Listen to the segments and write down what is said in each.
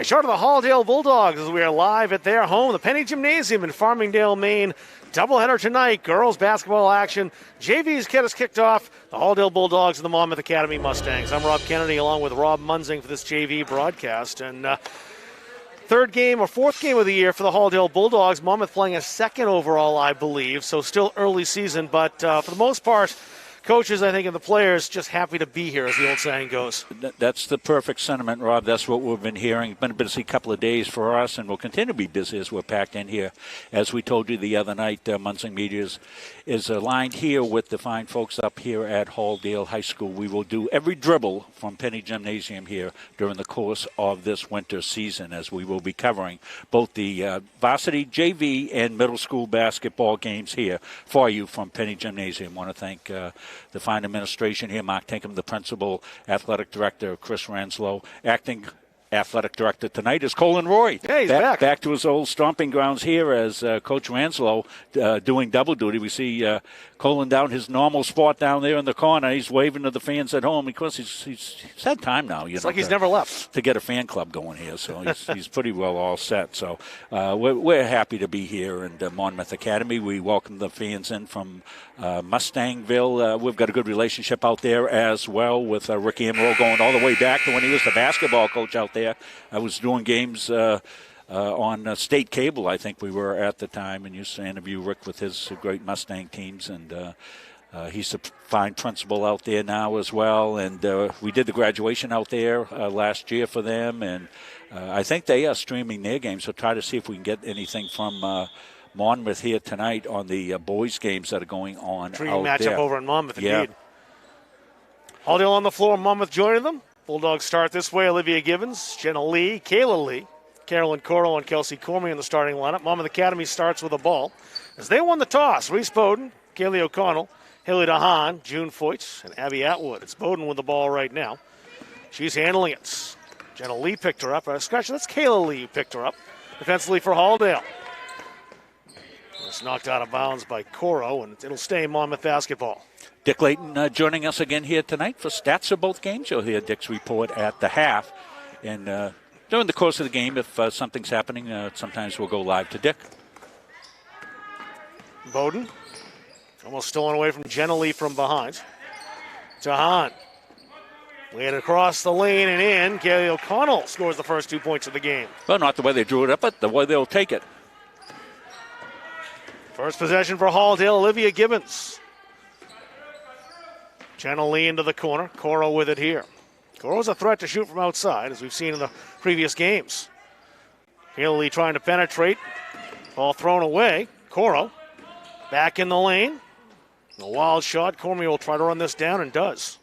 Short of the Halldale Bulldogs as we are live at their home, the Penny Gymnasium in Farmingdale, Maine. Doubleheader tonight, girls basketball action. JV's get us kicked off. The Halldale Bulldogs and the Monmouth Academy Mustangs. I'm Rob Kennedy along with Rob Munzing for this JV broadcast. And fourth game of the year for the Halldale Bulldogs. Monmouth playing a second overall, I believe, so still early season. But for the most part, coaches, I think, and the players just happy to be here, as the old saying goes. That's the perfect sentiment, Rob. That's what we've been hearing. It's been a busy couple of days for us, and we'll continue to be busy as we're packed in here. As we told you the other night, Munzing Media is aligned here with the fine folks up here at Halldale High School. We will do every dribble from Penny Gymnasium here during the course of this winter season, as we will be covering both the varsity, JV, and middle school basketball games here for you from Penny Gymnasium. I want to thank the fine administration here, Mark Tinkham, the principal, athletic director, Chris Ranslow, acting athletic director tonight is Colin Roy. Yeah, he's back. Back to his old stomping grounds here as Coach Ranslow doing double duty. We see Colin down his normal spot down there in the corner. He's waving to the fans at home because he's had time now. It's like he's never left. To get a fan club going here, so he's pretty well all set. So we're happy to be here in Monmouth Academy. We welcome the fans in from Mustangville. We've got a good relationship out there as well with Rick Amaral going all the way back to when he was the basketball coach out there. I was doing games on state cable, I think we were at the time, and used to interview Rick with his great Mustang teams, and he's a fine principal out there now as well, and we did the graduation out there last year for them, and I think they are streaming their games, so try to see if we can get anything from Monmouth here tonight on the boys' games that are going on Dream out matchup there. over in Monmouth, yeah. indeed. Halldale on the floor, Monmouth joining them. Bulldogs start this way. Olivia Gibbons, Jenna Lee, Kayla Lee, Carolyn Coro, and Kelsey Cormier in the starting lineup. Monmouth Academy starts with a ball. As they won the toss, Reese Bowden, Kaylee O'Connell, Hilly DeHaan, June Foyt, and Abby Atwood. It's Bowden with the ball right now. She's handling it. Jenna Lee picked her up. That's Kayla Lee who picked her up. Defensively for Halldale. It's knocked out of bounds by Coro, and it'll stay Monmouth basketball. Dick Layton joining us again here tonight for stats of both games. You'll hear Dick's report at the half. And during the course of the game, if something's happening, sometimes we'll go live to Dick. Bowden, almost stolen away from Jenna Lee from behind. DeHaan, laying across the lane and in. Kaylee O'Connell scores the first 2 points of the game. Well, not the way they drew it up, but the way they'll take it. First possession for Halldale, Olivia Gibbons. Jenna Lee into the corner. Coro with it here. Coro's a threat to shoot from outside, as we've seen in the previous games. Haley trying to penetrate. Ball thrown away. Coro back in the lane. A wild shot. Cormier will try to run this down and does.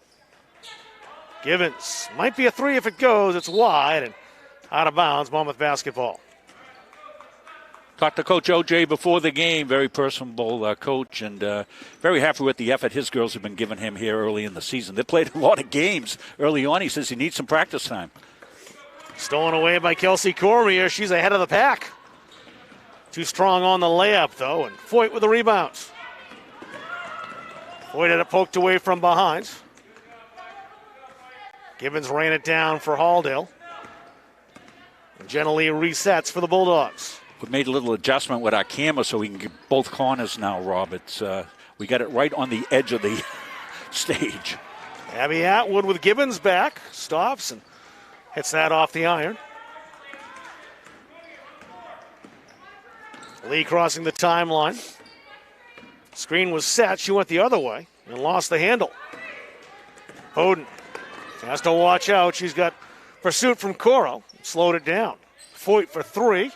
Gibbons. Might be a three if it goes. It's wide and out of bounds. Monmouth basketball. Talked to Coach O.J. before the game, very personable coach, and very happy with the effort his girls have been giving him here early in the season. They played a lot of games early on. He says he needs some practice time. Stolen away by Kelsey Cormier. She's ahead of the pack. Too strong on the layup, though, and Foyt with the rebounds. Foyt had it poked away from behind. Gibbons ran it down for Halldale. And Jenna Lee resets for the Bulldogs. We made a little adjustment with our camera so we can get both corners now, Rob. We got it right on the edge of the stage. Abby Atwood with Gibbons back. Stops and hits that off the iron. Lee crossing the timeline. Screen was set. She went the other way and lost the handle. Bowden has to watch out. She's got pursuit from Coro. Slowed it down. Foyt for three.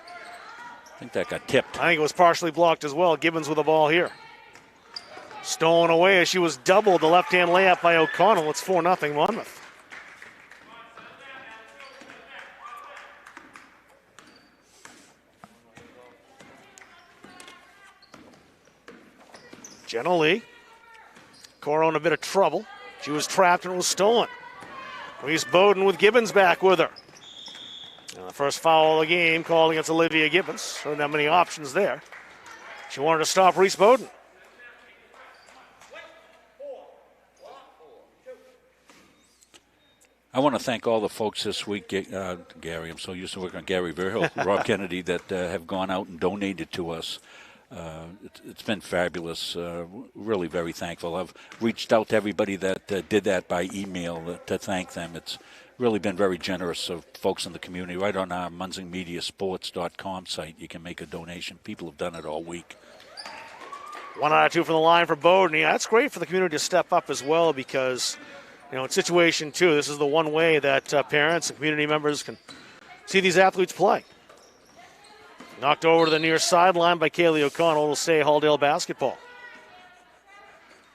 I think that got tipped. I think it was partially blocked as well. Gibbons with the ball here. Stolen away as she was doubled. The left-hand layup by O'Connell. It's 4-0 Monmouth. Jenna Lee. Coro in a bit of trouble. She was trapped and it was stolen. Reese Bowden with Gibbons back with her. The first foul of the game called against Olivia Gibbons. Don't have many options there. She wanted to stop Reese Bowden. I want to thank all the folks this week, Gary. I'm so used to working on Gary Verhill, Rob Kennedy, that have gone out and donated to us. It's been fabulous. Really very thankful. I've reached out to everybody that did that by email to thank them. It's really been very generous of folks in the community. Right on our munsingmediasports.com site, you can make a donation. People have done it all week. 1 out of 2 from the line for Bowden. Yeah, that's great for the community to step up as well because, in situation 2, this is the one way that parents and community members can see these athletes play. Knocked over to the near sideline by Kaylee O'Connell. It'll stay Halldale basketball.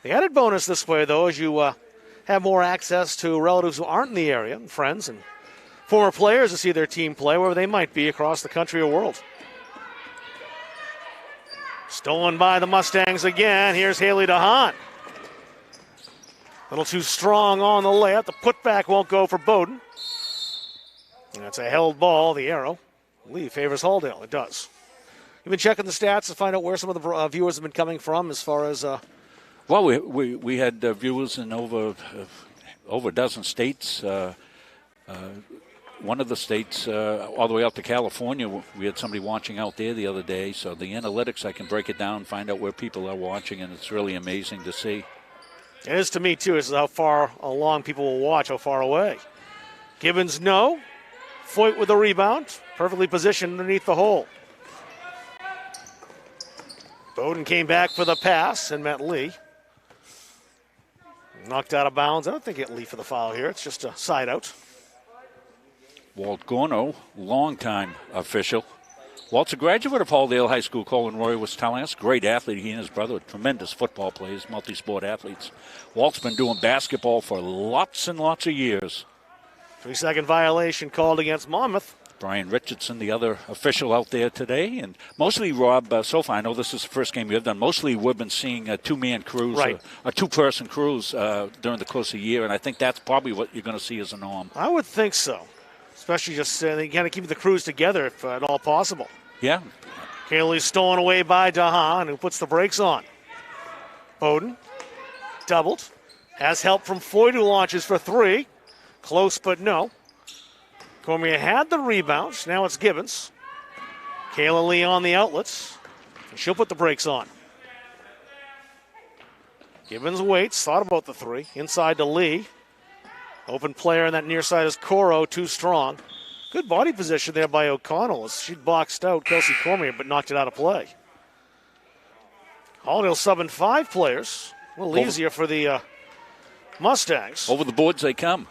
The added bonus this way, though, is you have more access to relatives who aren't in the area, and friends and former players to see their team play wherever they might be across the country or world. Stolen by the Mustangs again. Here's Haley DeHaan. A little too strong on the layup. The putback won't go for Bowden. And it's a held ball. The arrow, I believe, favors Halldale. It does. You've been checking the stats to find out where some of the viewers have been coming from as far as... Well, we had viewers in over a dozen states. One of the states, all the way out to California, we had somebody watching out there the other day. So the analytics, I can break it down and find out where people are watching, and it's really amazing to see. It is to me, too, is how far along people will watch, how far away. Gibbons, no. Foyt with the rebound, perfectly positioned underneath the hole. Bowden came back for the pass and met Lee. Knocked out of bounds. I don't think it Lee for the foul here. It's just a side out. Walt Gorno, longtime official. Walt's a graduate of Halldale High School, Colin Roy was telling us. Great athlete. He and his brother are tremendous football players, multi-sport athletes. Walt's been doing basketball for lots and lots of years. 3-second violation called against Monmouth. Brian Richardson, the other official out there today. And mostly, Rob, so far, I know this is the first game you've done, mostly we've been seeing two-man crews, right. a two-person crews during the course of the year, and I think that's probably what you're going to see as a norm. I would think so, especially just they kind of keep the crews together if at all possible. Yeah. Kaylee's stolen away by DeHaan, who puts the brakes on. Bowden, doubled, has help from Foyt, who launches for 3. Close, but no. Cormier had the rebounds. Now it's Gibbons. Kayla Lee on the outlets. She'll put the brakes on. Gibbons waits. Thought about the 3. Inside to Lee. Open player on that near side is Coro. Too strong. Good body position there by O'Connell as she boxed out Kelsey Cormier but knocked it out of play. Halldale subbing 5 players. A little easier for the Mustangs. Over the boards they come.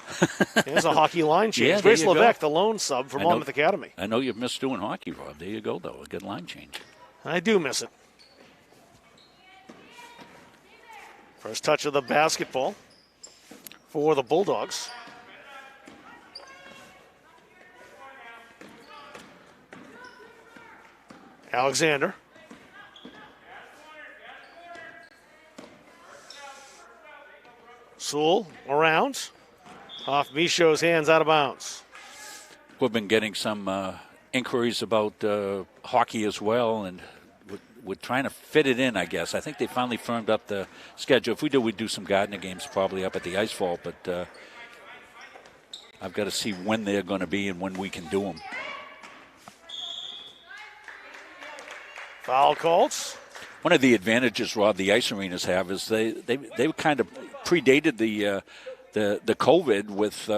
There's a hockey line change. Yeah, Grace Levesque, the lone sub for Monmouth Academy. I know you've missed doing hockey, Rob. There you go, though. A good line change. I do miss it. First touch of the basketball for the Bulldogs. Alexander. Sewell around. Off Michaud's hands, out of bounds. We've been getting some inquiries about hockey as well, and we're trying to fit it in, I guess. I think they finally firmed up the schedule. If we do, we'd do some Gardner games probably up at the Ice Vault, but I've got to see when they're going to be and when we can do them. Foul called. One of the advantages, Rob, the ice arenas have is they kind of predated the COVID with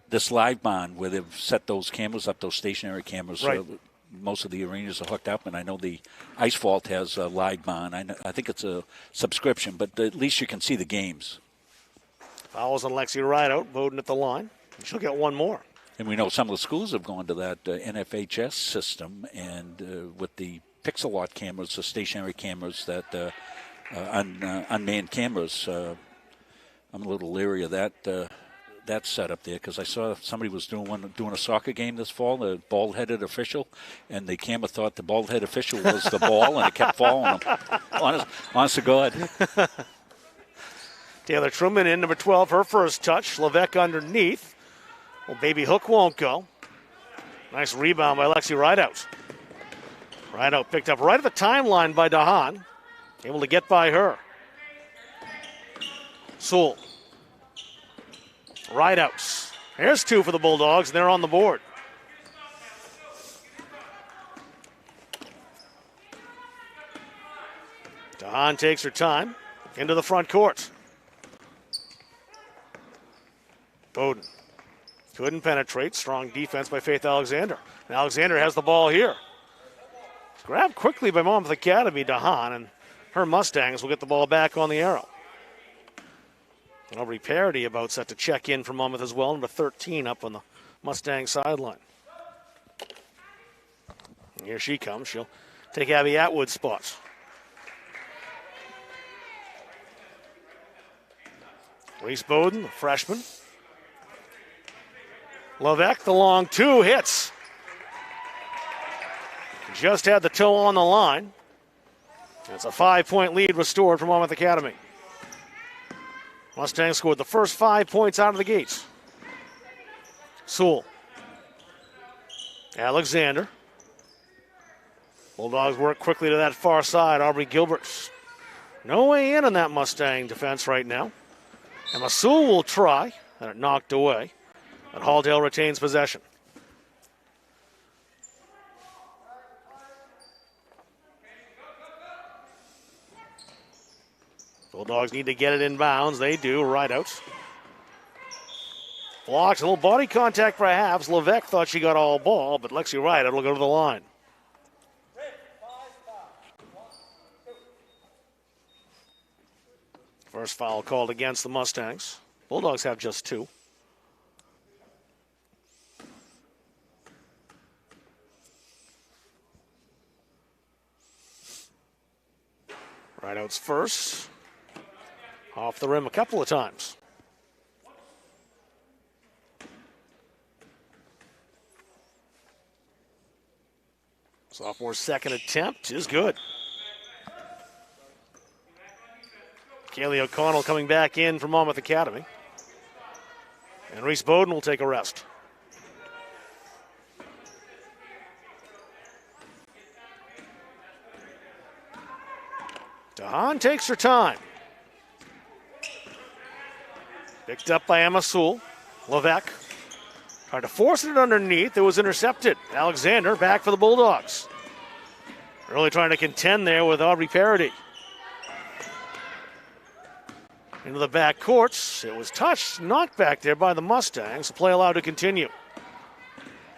this live bond where they've set those cameras up, those stationary cameras. Right. Most of the arenas are hooked up, and I know the Ice Vault has a live bond. I think it's a subscription, but at least you can see the games. Fouls on Lexi Rideout. Bowden at the line. She'll get one more. And we know some of the schools have gone to that NFHS system, and with the Pixelot cameras, the stationary cameras, that unmanned cameras. I'm a little leery of that setup there because I saw somebody was doing a soccer game this fall, the bald-headed official, and the camera thought the bald-headed official was the ball, and it kept following him. Honest to God. Taylor Truman in, number 12, her first touch. Levesque underneath. Well, baby hook won't go. Nice rebound by Lexi Rideout. Rideout picked up right at the timeline by DeHaan. Able to get by her. Sewell. Rideouts. There's 2 for the Bulldogs, and they're on the board. DeHaan takes her time into the front court. Bowden couldn't penetrate. Strong defense by Faith Alexander. And Alexander has the ball here. Grabbed quickly by Monmouth Academy, DeHaan, and her Mustangs will get the ball back on the arrow. Aubrey Parody about set to check in for Monmouth as well, number 13 up on the Mustang sideline. And here she comes. She'll take Abby Atwood's spot. Reese Bowden, the freshman. Levesque, the long 2, hits. Just had the toe on the line. It's a 5-point lead restored for Monmouth Academy. Mustangs scored the first 5 points out of the gates. Sewell. Alexander. Bulldogs work quickly to that far side. Aubrey Gilbert. No way in on that Mustang defense right now. Emma Sewell will try, and it knocked away. But Halldale retains possession. Bulldogs need to get it in bounds. They do. Right out. Blocks. A little body contact perhaps. Levesque thought she got all ball, but Lexi Rideout will go to the line. First foul called against the Mustangs. Bulldogs have just 2. Rideout's first. Off the rim a couple of times. Sophomore's second attempt is good. Kaylee O'Connell coming back in from Monmouth Academy. And Reese Bowden will take a rest. DeHaan takes her time. Picked up by Emma Sewell. Levesque tried to force it underneath. It was intercepted. Alexander back for the Bulldogs. Really trying to contend there with Aubrey Parody. Into the back courts. It was touched, knocked back there by the Mustangs. The play allowed to continue.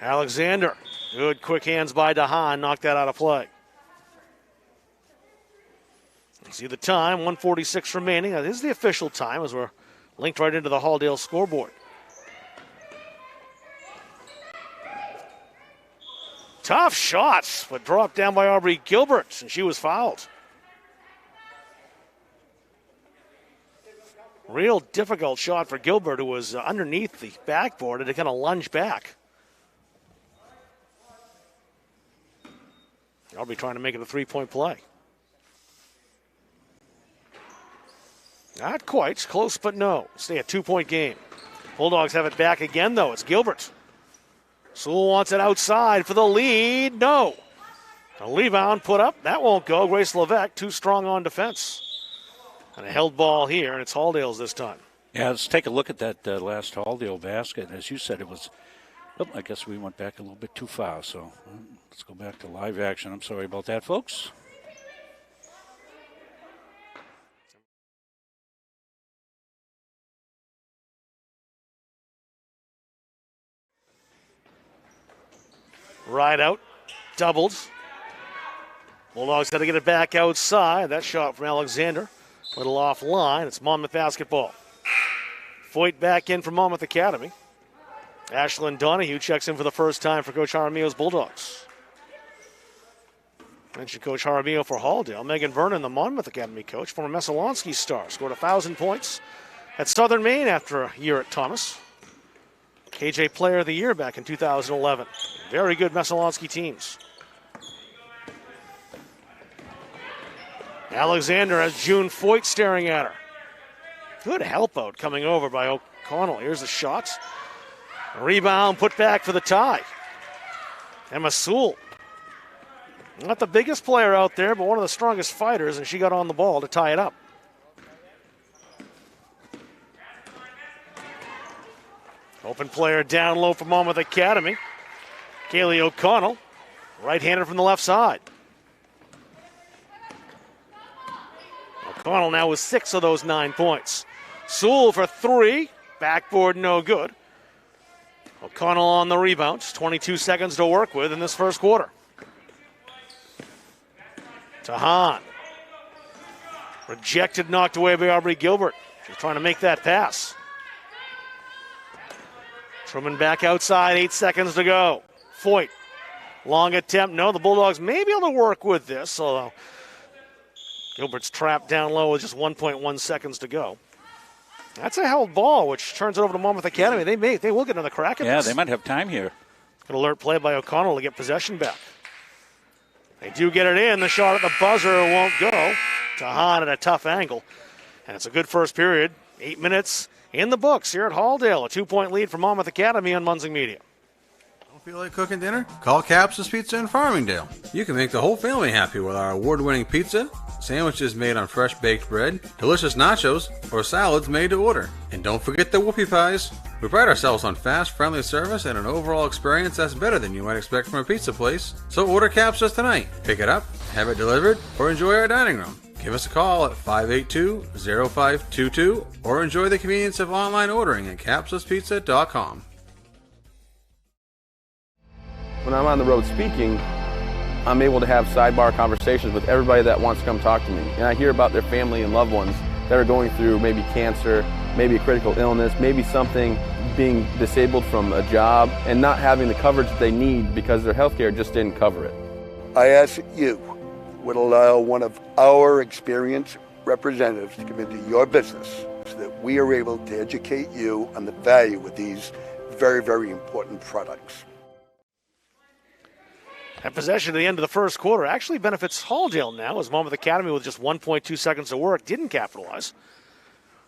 Alexander. Good quick hands by DeHaan. Knocked that out of play. You see the time, 1:46 remaining. This is the official time as we're linked right into the Halldale scoreboard. Tough shots, but dropped down by Aubrey Gilbert, and she was fouled. Real difficult shot for Gilbert, who was underneath the backboard and to kind of lunge back. Aubrey trying to make it a 3-point play. Not quite. Close, but no. Stay a 2-point game. Bulldogs have it back again, though. It's Gilbert. Sewell wants it outside for the lead. No. A rebound put up. That won't go. Grace Levesque, too strong on defense. And a held ball here, and it's Halldale's this time. Yeah, let's take a look at that last Halldale basket. As you said, it was, oh, I guess we went back a little bit too far. So let's go back to live action. I'm sorry about that, folks. Rideout, doubles. Bulldogs got to get it back outside. That shot from Alexander, little off line. It's Monmouth basketball. Foyt back in from Monmouth Academy. Ashlyn Donahue checks in for the first time for Coach Jaramillo's Bulldogs. Mentioned Coach Jaramillo for Halldale. Megan Vernon, the Monmouth Academy coach, former Messalonsky star, scored 1,000 points at Southern Maine after a year at Thomas. KJ Player of the Year back in 2011. Very good Messalonsky teams. Alexander has June Foyt staring at her. Good help out coming over by O'Connell. Here's the shot. A rebound put back for the tie. Emma Sewell. Not the biggest player out there, but one of the strongest fighters, and she got on the ball to tie it up. Open player down low for Monmouth Academy. Kaylee O'Connell, right-handed from the left side. O'Connell now with 6 of those 9 points. Sewell for 3. Backboard no good. O'Connell on the rebound. 22 seconds to work with in this first quarter. Tahan. Rejected, knocked away by Aubrey Gilbert. She's trying to make that pass. Truman back outside, 8 seconds to go. Foyt, long attempt. No, the Bulldogs may be able to work with this, although Gilbert's trapped down low with just 1.1 seconds to go. That's a held ball, which turns it over to Monmouth Academy. They will get another crack at this. Yeah, they might have time here. Good alert play by O'Connell to get possession back. They do get it in. The shot at the buzzer won't go. Tahan at a tough angle. And it's a good first period. 8 minutes in the books here at Halldale. A 2-point lead for Monmouth Academy on Munzing Media. Don't feel like cooking dinner? Call Capsa's Pizza in Farmingdale. You can make the whole family happy with our award-winning pizza, sandwiches made on fresh baked bread, delicious nachos, or salads made to order. And don't forget the whoopie pies. We pride ourselves on fast, friendly service and an overall experience that's better than you might expect from a pizza place. So order Capsa's tonight. Pick it up, have it delivered, or enjoy our dining room. Give us a call at 582-0522 or enjoy the convenience of online ordering at capsaspizza.com. When I'm on the road speaking, I'm able to have sidebar conversations with everybody that wants to come talk to me. And I hear about their family and loved ones that are going through maybe cancer, maybe a critical illness, maybe something, being disabled from a job and not having the coverage that they need because their health care just didn't cover it. I ask that you would allow one of our experienced representatives to come into your business so that we are able to educate you on the value of these very, very important products. That possession at the end of the first quarter actually benefits Halldale now, as Monmouth Academy with just 1.2 seconds to work didn't capitalize.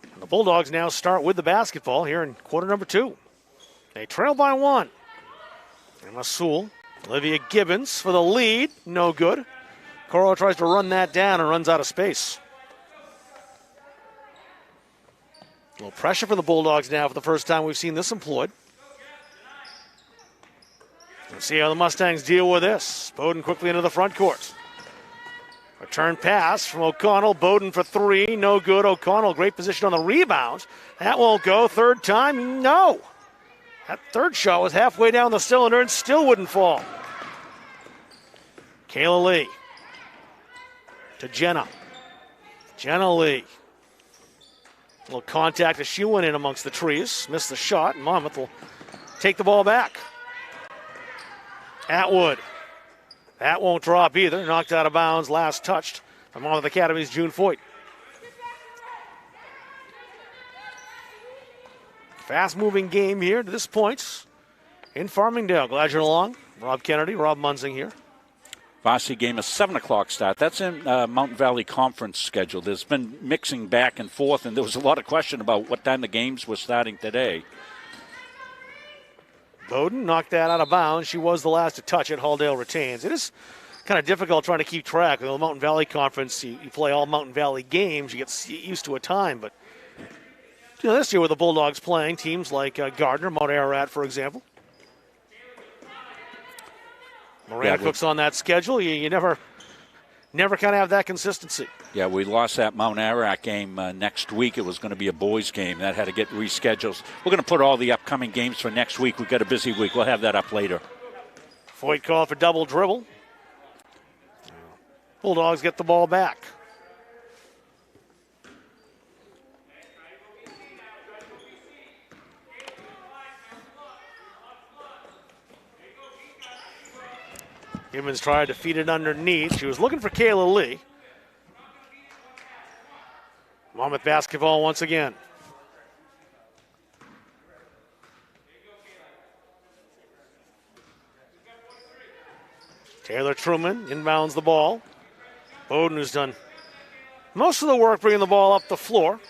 And the Bulldogs now start with the basketball here in quarter number 2. They trail by 1. Emma Sewell, Olivia Gibbons for the lead, no good. Coro tries to run that down and runs out of space. A little pressure for the Bulldogs now for the first time we've seen this employed. Let's see how the Mustangs deal with this. Bowden quickly into the front court. Return pass from O'Connell. Bowden for 3. No good. O'Connell, great position on the rebound. That won't go. Third time, no. That third shot was halfway down the cylinder and still wouldn't fall. Kayla Lee to Jenna. Jenna Lee. A little contact as she went in amongst the trees. Missed the shot. Monmouth will take the ball back. Atwood. That won't drop either. Knocked out of bounds, last touched by Monmouth Academy's June Foyt. Fast-moving game here to this point in Farmingdale. Glad you're along. Rob Kennedy, Rob Munzing here. Varsity game, a 7 o'clock start. That's in Mountain Valley Conference schedule. There's been mixing back and forth, and there was a lot of question about what time the games were starting today. Bowden knocked that out of bounds. She was the last to touch it. Halldale retains. It is kind of difficult trying to keep track. In the Mountain Valley Conference, you play all Mountain Valley games. You get used to a time. But this year with the Bulldogs playing teams like Gardner, Mount Ararat, for example. Miranda Cook's on that schedule. You never kind of have that consistency. Yeah, we lost that Mount Ararat game next week. It was going to be a boys' game. That had to get rescheduled. We're going to put all the upcoming games for next week. We've got a busy week. We'll have that up later. Foyt called for double dribble. Bulldogs get the ball back. Gibbons tried to feed it underneath. She was looking for Kayla Lee. Monmouth basketball once again. Taylor Truman inbounds the ball. Bowden, who's done most of the work bringing the ball up the floor.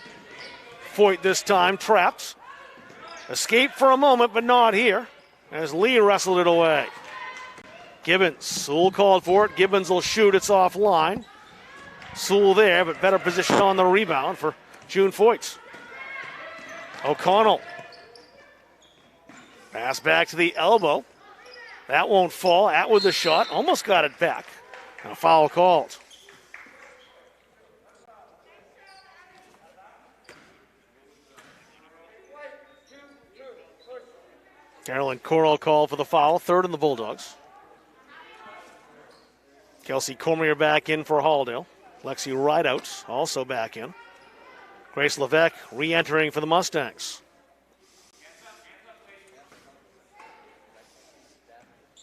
Foyt this time trapped. Escaped for a moment, but not here, as Lee wrestled it away. Gibbons, Sewell called for it. Gibbons will shoot. It's offline. Sewell there, but better position on the rebound for June Foyt. O'Connell. Pass back to the elbow. That won't fall. Atwood the shot. Almost got it back. And a foul called. Carolyn Coral called for the foul. Third in the Bulldogs. Kelsey Cormier back in for Halldale. Lexi Rideout also back in. Grace Levesque re-entering for the Mustangs.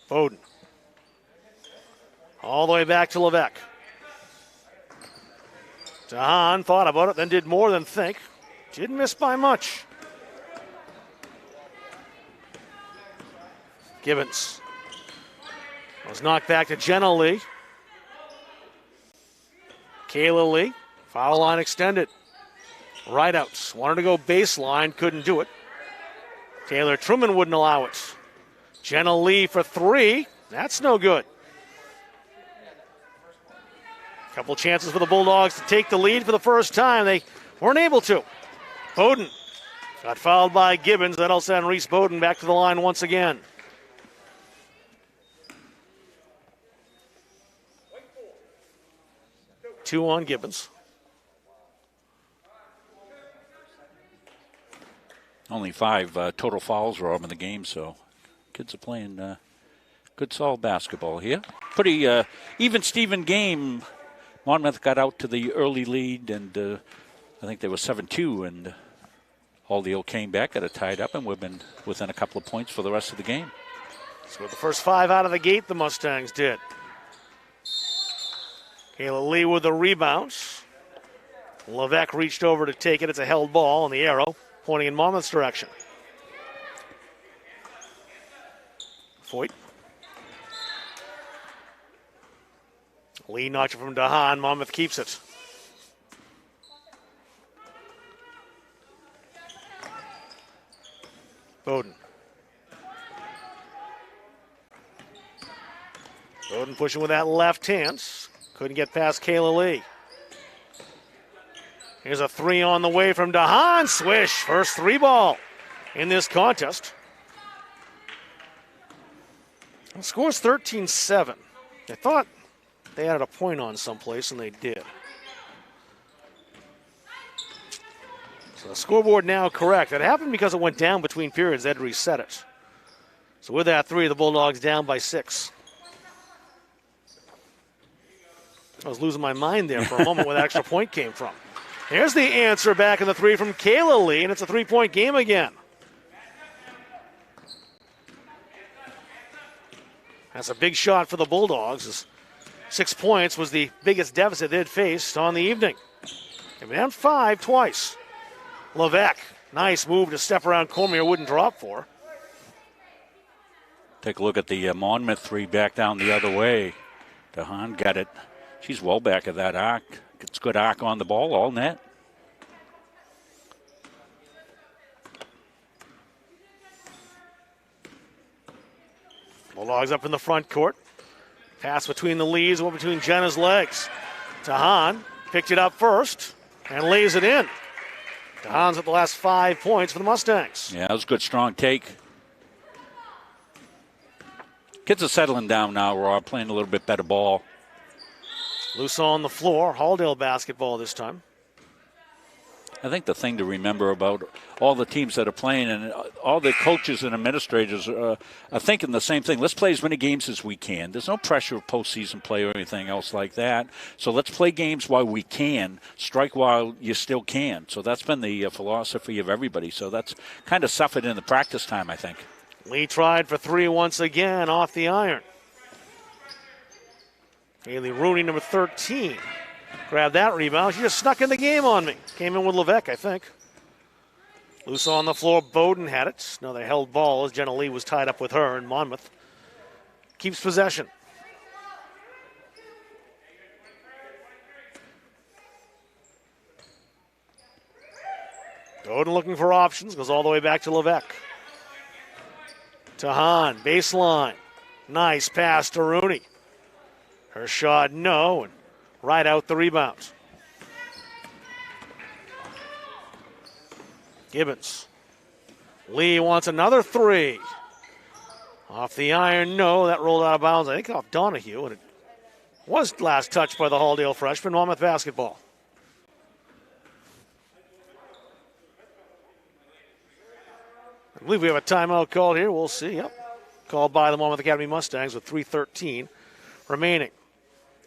Bowden. All the way back to Levesque. Dahan thought about it, then did more than think. Didn't miss by much. Gibbons. Was knocked back to Jenna Lee. Kayla Lee. Foul line extended. Rideouts. Wanted to go baseline, couldn't do it. Taylor Truman wouldn't allow it. Jenna Lee for three. That's no good. Couple chances for the Bulldogs to take the lead for the first time. They weren't able to. Bowden got fouled by Gibbons. That'll send Reese Bowden back to the line once again. Two on Gibbons. Only 5 total fouls were in the game, so kids are playing good, solid basketball here. Pretty even Steven game. Monmouth got out to the early lead, and I think they were 7-2, and Halldale came back, got it tied up, and we've been within a couple of points for the rest of the game. So the first 5 out of the gate, the Mustangs did. Kayla Lee with the rebounds. Levesque reached over to take it. It's a held ball, and the arrow pointing in Monmouth's direction. Foyt. Lee knocked it from Dahan. Monmouth keeps it. Bowden. Bowden pushing with that left hand. Couldn't get past Kayla Lee. Here's a three on the way from Dahan. Swish. First 3 ball in this contest. The score's 13-7. I thought they added a point on someplace, and they did. So the scoreboard now correct. It happened because it went down between periods. They had to reset it. So with that 3, the Bulldogs down by 6. I was losing my mind there for a moment where that extra point came from. Here's the answer back in the 3 from Kayla Lee, and it's a 3-point game again. That's a big shot for the Bulldogs. 6 points was the biggest deficit they'd faced on the evening. They've been down 5 twice. Levesque, nice move to step around Cormier, wouldn't drop for. Take a look at the Monmouth 3 back down the other way. Dahan got it. She's well back of that arc. Gets good arc on the ball, all net. Bulldogs up in the front court. Pass between the leads, one between Jenna's legs. Dahan picked it up first and lays it in. Dahan's at the last 5 points for the Mustangs. Yeah, that was a good, strong take. Kids are settling down now, Rob, playing a little bit better ball. Loose on the floor. Halldale basketball this time. I think the thing to remember about all the teams that are playing and all the coaches and administrators are thinking the same thing. Let's play as many games as we can. There's no pressure of postseason play or anything else like that. So let's play games while we can, strike while you still can. So that's been the philosophy of everybody. So that's kind of suffered in the practice time, I think. Lee tried for 3 once again off the iron. Haley Rooney, number 13. Grabbed that rebound. She just snuck in the game on me. Came in with Levesque, I think. Loose on the floor. Bowden had it. Another held ball as Jenna Lee was tied up with her, and Monmouth keeps possession. Bowden looking for options. Goes all the way back to Levesque. Dahan, baseline. Nice pass to Rooney. Her shot, no, and right out the rebound. Gibbons. Lee wants another 3. Off the iron, no. That rolled out of bounds, I think, off Donahue, and it was last touched by the Halldale freshman. Monmouth basketball. I believe we have a timeout called here. We'll see. Yep. Called by the Monmouth Academy Mustangs with 3:13 remaining.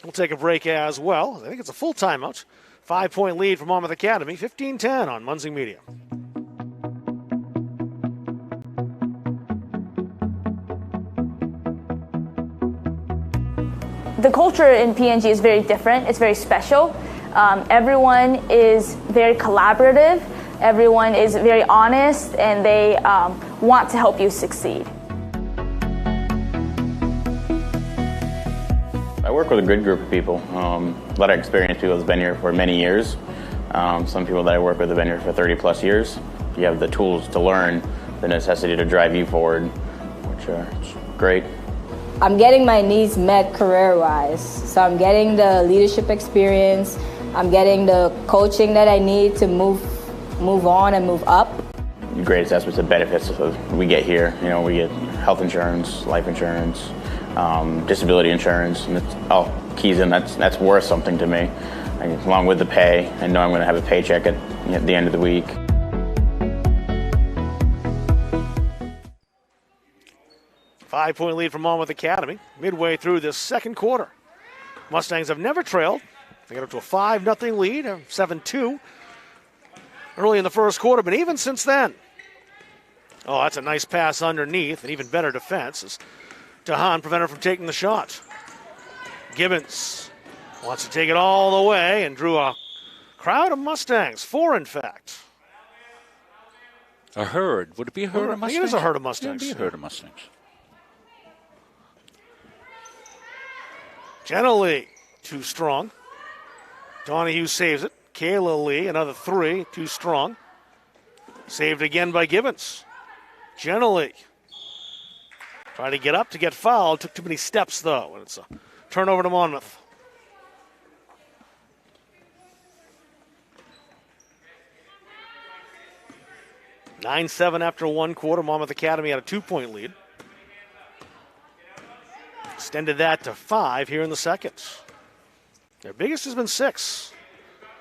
We'll take a break as well. I think it's a full timeout. 5-point lead for Monmouth Academy. 15-10 on Munzing Media. The culture in PNG is very different. It's very special. Everyone is very collaborative. Everyone is very honest, and they want to help you succeed. I work with a good group of people. A lot of experienced people have been here for many years. Some people that I work with have been here for 30 plus years. You have the tools to learn, the necessity to drive you forward, which are great. I'm getting my needs met career-wise. So I'm getting the leadership experience. I'm getting the coaching that I need to move on and move up. The greatest aspects of benefits we get here. You know, we get health insurance, life insurance, disability insurance, and it's all keys in. That's worth something to me. Along with the pay, I know I'm going to have a paycheck at the end of the week. Five-point lead for Monmouth Academy midway through this second quarter. Mustangs have never trailed. They got up to a 5-0 lead, 7-2 early in the first quarter, but even since then. Oh, that's a nice pass underneath, and even better defense as DeHaan prevented from taking the shot. Gibbons wants to take it all the way and drew a crowd of Mustangs, 4 in fact. A herd. Would it be a herd of Mustangs? I think it is a herd of Mustangs. Yeah, it'd be a herd of Mustangs. Jenna Lee, too strong. Donahue saves it. Kayla Lee, another 3, too strong. Saved again by Gibbons. Jenna Lee trying to get up to get fouled. Took too many steps, though, and it's a turnover to Monmouth. (9-7) after one quarter. Monmouth Academy had a 2-point lead. Extended that to 5 here in the second. Their biggest has been 6.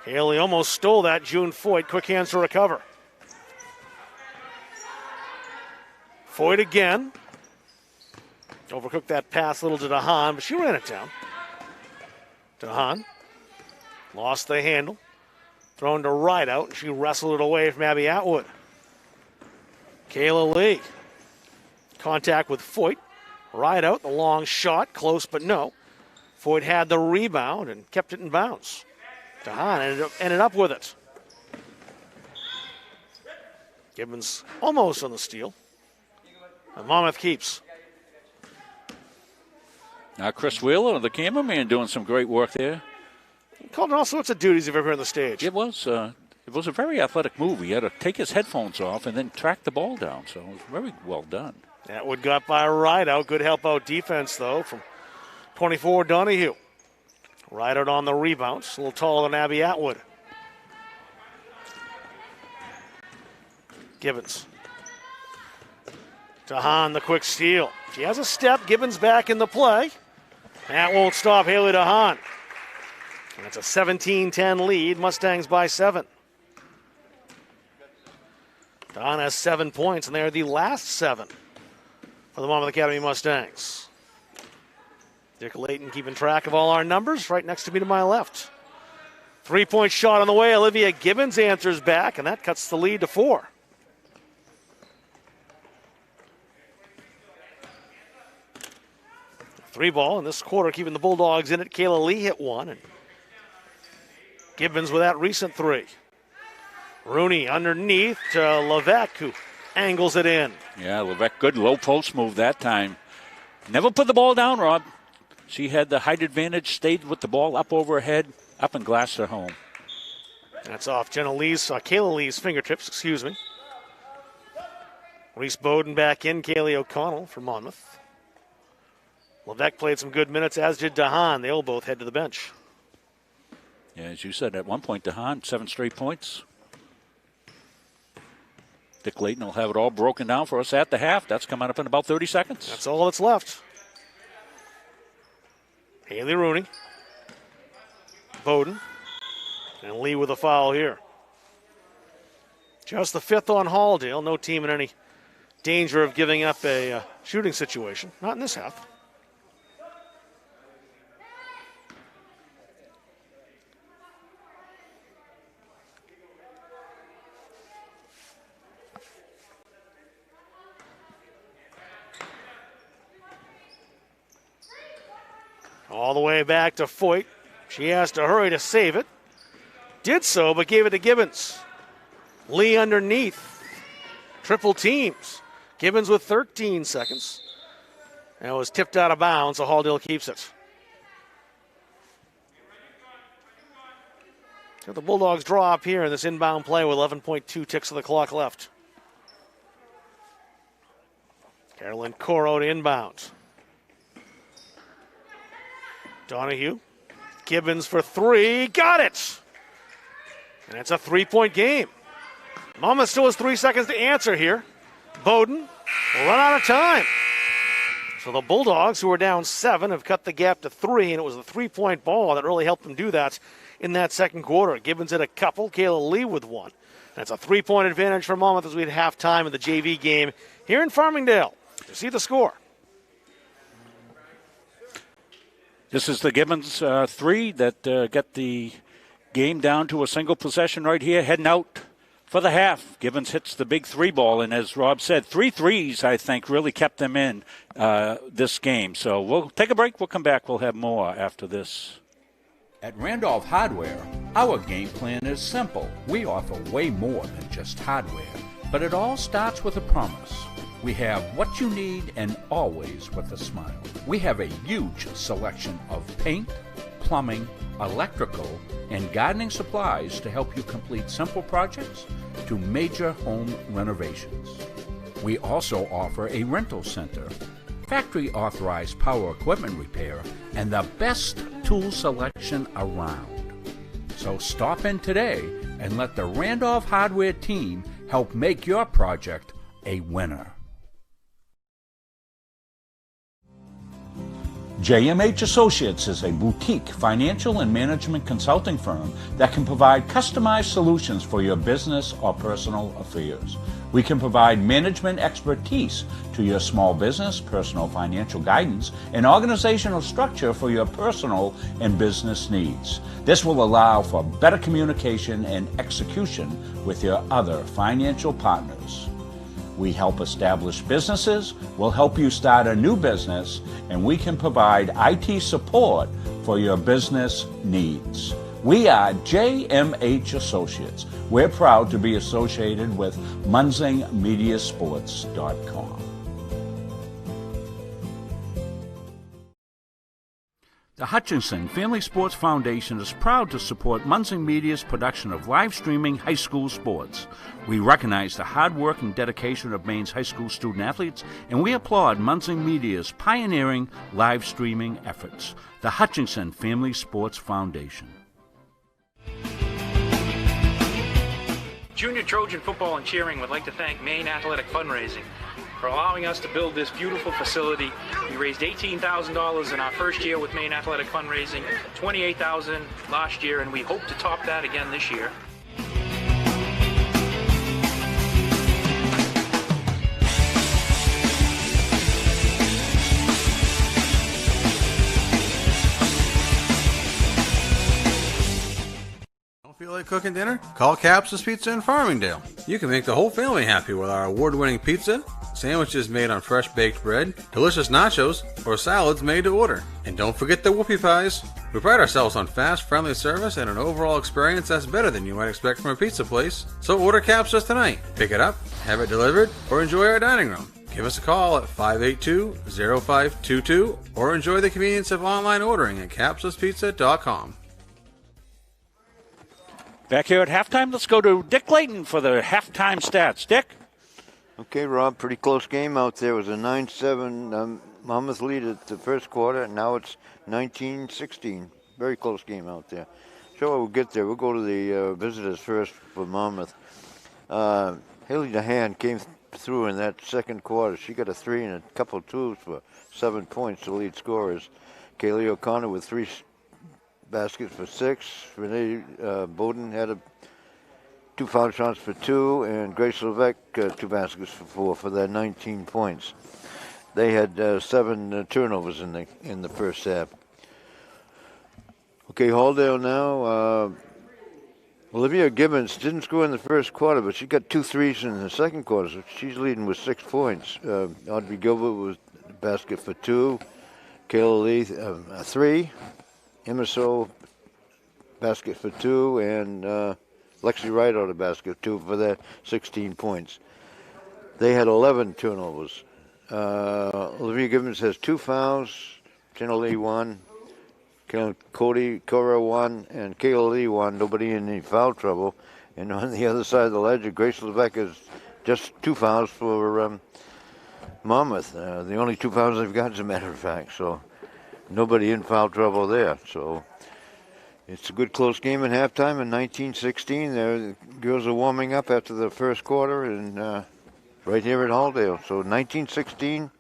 Haley almost stole that. June Foyt, quick hands to recover. Foyt again. Overcooked that pass a little to DeHaan, but she ran it down. DeHaan lost the handle. Thrown to Rideout, and she wrestled it away from Abby Atwood. Kayla Lee. Contact with Foyt. Rideout, the long shot, close but no. Foyt had the rebound and kept it in bounds. DeHaan ended up with it. Gibbons almost on the steal. And Monmouth keeps. Now Chris Wheeler, the cameraman, doing some great work there. He called in all sorts of duties if ever on the stage. It was a very athletic move. He had to take his headphones off and then track the ball down, so it was very well done. Atwood got by Rideout. Good help out defense, though, from 24 Donahue. Rideout on the rebounds. A little taller than Abby Atwood. Gibbons. DeHaan, the quick steal. She has a step. Gibbons back in the play. That won't stop Haley DeHaan. And it's a 17-10 lead. Mustangs by 7. DeHaan has 7 points, and they are the last 7 for the Monmouth Academy Mustangs. Dick Layton keeping track of all our numbers right next to me to my left. 3-point shot on the way. Olivia Gibbons answers back, and that cuts the lead to 4. Three ball in this quarter, keeping the Bulldogs in it. Kayla Lee hit one, and Gibbons with that recent 3. Rooney underneath to Levesque, who angles it in. Yeah, Levesque, good low post move that time. Never put the ball down, Rob. She had the height advantage, stayed with the ball up over her head, up and glassed her home. That's off Kayla Lee's fingertips, excuse me. Reese Bowden back in, Kaylee O'Connell for Monmouth. Levesque played some good minutes, as did DeHaan. They will both head to the bench. Yeah, as you said, at one point, DeHaan, 7 straight points. Dick Layton will have it all broken down for us at the half. That's coming up in about 30 seconds. That's all that's left. Haley Rooney, Bowden, and Lee with a foul here. Just the fifth on Halldale. No team in any danger of giving up a shooting situation. Not in this half. All the way back to Foyt. She has to hurry to save it. Did so, but gave it to Gibbons. Lee underneath. Triple teams. Gibbons with 13 seconds. And it was tipped out of bounds, so Halldale keeps it. So the Bulldogs draw up here in this inbound play with 11.2 ticks of the clock left. Carolyn Coro to inbound. Donahue. Gibbons for three. Got it! And it's a 3-point game. Monmouth still has 3 seconds to answer here. Bowden will run out of time. So the Bulldogs, who are down 7, have cut the gap to 3, and it was the 3-point ball that really helped them do that in that second quarter. Gibbons hit a couple. Kayla Lee with one. That's a 3-point advantage for Monmouth as we had halftime in the JV game here in Farmingdale. You see the score. This is the Gibbons 3 that got the game down to a single possession right here, heading out for the half. Gibbons hits the big 3 ball, and as Rob said, 3 threes, I think, really kept them in this game. So we'll take a break. We'll come back. We'll have more after this. At Randolph Hardware, our game plan is simple. We offer way more than just hardware, but it all starts with a promise. We have what you need and always with a smile. We have a huge selection of paint, plumbing, electrical, and gardening supplies to help you complete simple projects to major home renovations. We also offer a rental center, factory authorized power equipment repair, and the best tool selection around. So stop in today and let the Randolph Hardware team help make your project a winner. JMH Associates is a boutique financial and management consulting firm that can provide customized solutions for your business or personal affairs. We can provide management expertise to your small business, personal financial guidance, and organizational structure for your personal and business needs. This will allow for better communication and execution with your other financial partners. We help establish businesses, we'll help you start a new business, and we can provide IT support for your business needs. We are JMH Associates. We're proud to be associated with MunsingMediaSports.com. The Hutchinson Family Sports Foundation is proud to support Munsing Media's production of live streaming high school sports. We recognize the hard work and dedication of Maine's high school student athletes, and we applaud Munsing Media's pioneering live streaming efforts. The Hutchinson Family Sports Foundation. Junior Trojan Football and Cheering would like to thank Maine Athletic Fundraising for allowing us to build this beautiful facility. We raised $18,000 in our first year with Maine Athletic Fundraising, $28,000 last year, and we hope to top that again this year. Feel like cooking dinner? Call Capsa's Pizza in Farmingdale. You can make the whole family happy with our award-winning pizza, sandwiches made on fresh baked bread, delicious nachos, or salads made to order. And don't forget the whoopie pies. We pride ourselves on fast, friendly service and an overall experience that's better than you might expect from a pizza place. So order Capsa's tonight. Pick it up, have it delivered, or enjoy our dining room. Give us a call at 582-0522 or enjoy the convenience of online ordering at capsaspizza.com. Back here at halftime, let's go to Dick Layton for the halftime stats. Dick? Okay, Rob, pretty close game out there. It was a 9-7 Monmouth lead at the first quarter, and now it's 19-16. Very close game out there. So we'll get there. We'll go to the visitors first for Monmouth. Haley DeHaan came through in that second quarter. She got a 3 and a couple of 2s for 7 points, the lead scorers. Kaylee O'Connor with 3 baskets for 6. Renee Bowden had 2 foul shots for 2, and Grace Levesque 2 baskets for 4 for their 19 points. They had 7 turnovers in the first half. Okay, Halldale now. Olivia Gibbons didn't score in the first quarter, but she got 2 threes in the second quarter, so she's leading with 6 points. Audrey Gilbert was basket for 2. Kayla Lee, a 3. Emma So, basket for 2, and Lexi Wright out of basket 2 for their 16 points. They had 11 turnovers. Olivia Gibbons has 2 fouls. Jenna Lee 1. Cora 1, and Kayla Lee 1. Nobody in any foul trouble. And on the other side of the ledger, Grace Levesque has just 2 fouls for Monmouth. The only 2 fouls they've got, as a matter of fact. So nobody in foul trouble there. So it's a good close game at halftime in 1916. The girls are warming up after the first quarter, and right here at Halldale. So 1916,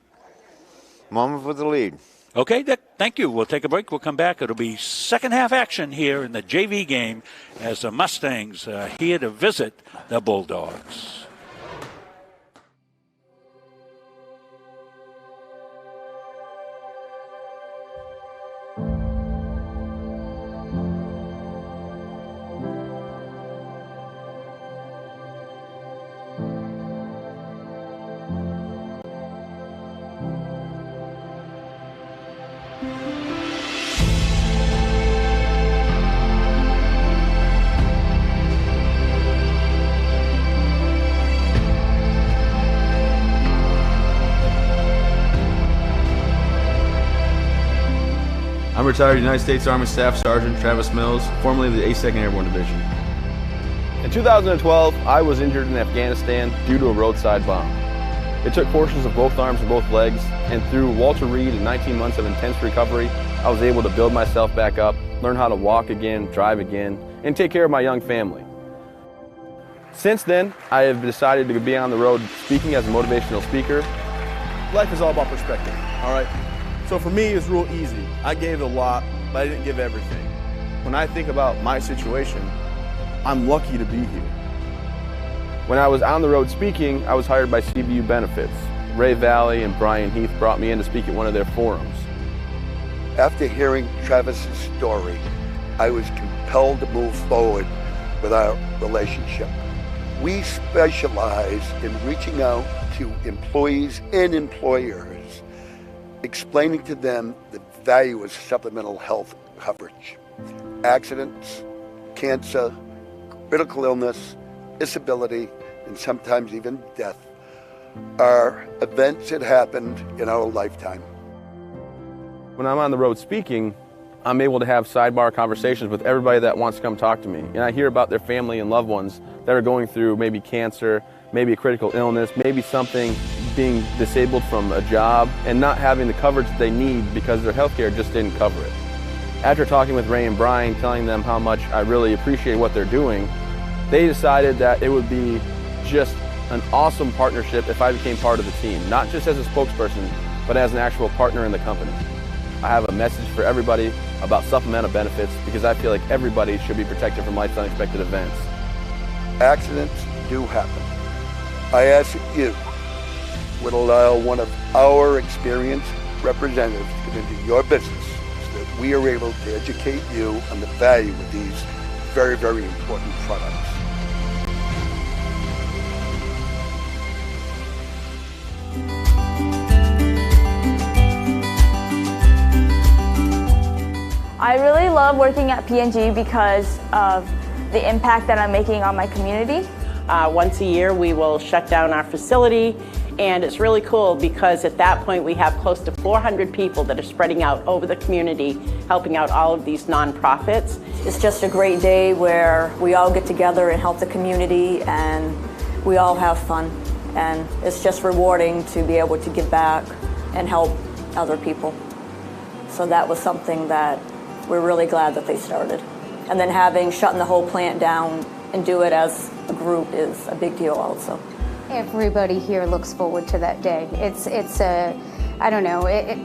Monmouth with the lead. Okay, Dick, thank you. We'll take a break. We'll come back. It'll be second half action here in the JV game as the Mustangs are here to visit the Bulldogs. I'm retired United States Army Staff Sergeant Travis Mills, formerly of the 82nd Airborne Division. In 2012, I was injured in Afghanistan due to a roadside bomb. It took portions of both arms and both legs, and through Walter Reed and 19 months of intense recovery, I was able to build myself back up, learn how to walk again, drive again, and take care of my young family. Since then, I have decided to be on the road speaking as a motivational speaker. Life is all about perspective, all right? So for me, it's real easy. I gave a lot, but I didn't give everything. When I think about my situation, I'm lucky to be here. When I was on the road speaking, I was hired by CBU Benefits. Ray Valley and Brian Heath brought me in to speak at one of their forums. After hearing Travis's story, I was compelled to move forward with our relationship. We specialize in reaching out to employees and employers, explaining to them the value of supplemental health coverage. Accidents, cancer, critical illness, disability, and sometimes even death are events that happened in our lifetime. When I'm on the road speaking, I'm able to have sidebar conversations with everybody that wants to come talk to me. And I hear about their family and loved ones that are going through maybe cancer, maybe a critical illness, maybe something, being disabled from a job and not having the coverage that they need because their healthcare just didn't cover it. After talking with Ray and Brian, telling them how much I really appreciate what they're doing, they decided that it would be just an awesome partnership if I became part of the team, not just as a spokesperson, but as an actual partner in the company. I have a message for everybody about supplemental benefits because I feel like everybody should be protected from life's unexpected events. Accidents do happen. I ask that you would allow one of our experienced representatives to come into your business so that we are able to educate you on the value of these very, very important products. I really love working at P&G because of the impact that I'm making on my community. Once a year we will shut down our facility, and it's really cool because at that point we have close to 400 people that are spreading out over the community, helping out all of these nonprofits. It's just a great day where we all get together and help the community, and we all have fun, and it's just rewarding to be able to give back and help other people. So that was something that we're really glad that they started. And then shutting the whole plant down and do it as a group is a big deal also. Everybody here looks forward to that day. It's a, I don't know, it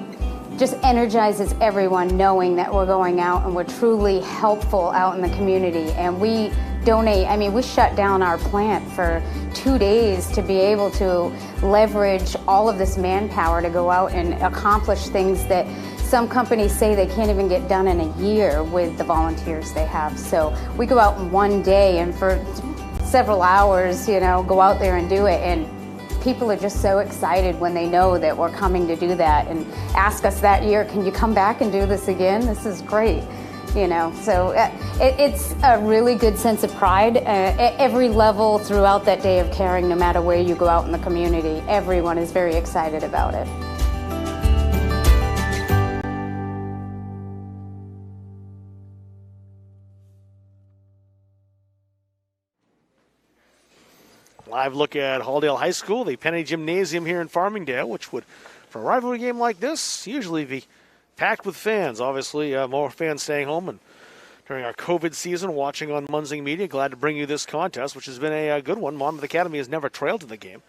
just energizes everyone knowing that we're going out and we're truly helpful out in the community. And we donate, I mean, we shut down our plant for 2 days to be able to leverage all of this manpower to go out and accomplish things that some companies say they can't even get done in a year with the volunteers they have. So we go out in 1 day and for several hours, go out there and do it. And people are just so excited when they know that we're coming to do that and ask us that year, can you come back and do this again? This is great. So it's a really good sense of pride at every level throughout that day of caring, no matter where you go out in the community. Everyone is very excited about it. Live look at Halldale High School, the Penny Gymnasium here in Farmingdale, which would, for a rivalry game like this, usually be packed with fans. Obviously, more fans staying home and during our COVID season watching on Munzing Media. Glad to bring you this contest, which has been a good one. Monmouth Academy has never trailed in the game.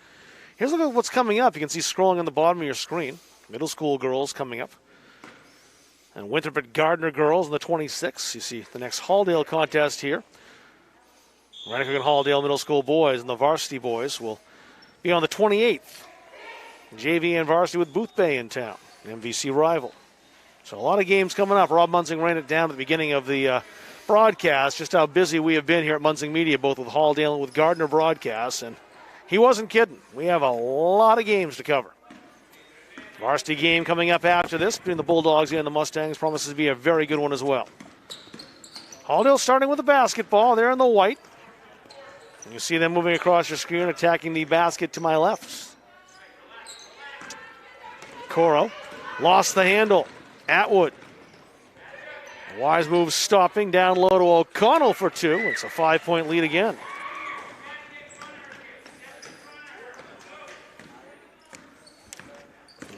Here's a look at what's coming up. You can see scrolling on the bottom of your screen. Middle school girls coming up. And Winthrop Gardner girls in the 26th. You see the next Halldale contest here. Rennick and Halldale Middle School boys and the varsity boys will be on the 28th. JV and varsity with Booth Bay in town, MVC rival. So a lot of games coming up. Rob Munzing ran it down at the beginning of the broadcast, just how busy we have been here at Munzing Media, both with Halldale and with Gardner broadcasts, and he wasn't kidding. We have a lot of games to cover. Varsity game coming up after this between the Bulldogs and the Mustangs promises to be a very good one as well. Halldale starting with the basketball. They're in the white. You see them moving across your screen, attacking the basket to my left. Coro lost the handle. Atwood. Wise move stopping. Down low to O'Connell for two. It's a 5-point lead again.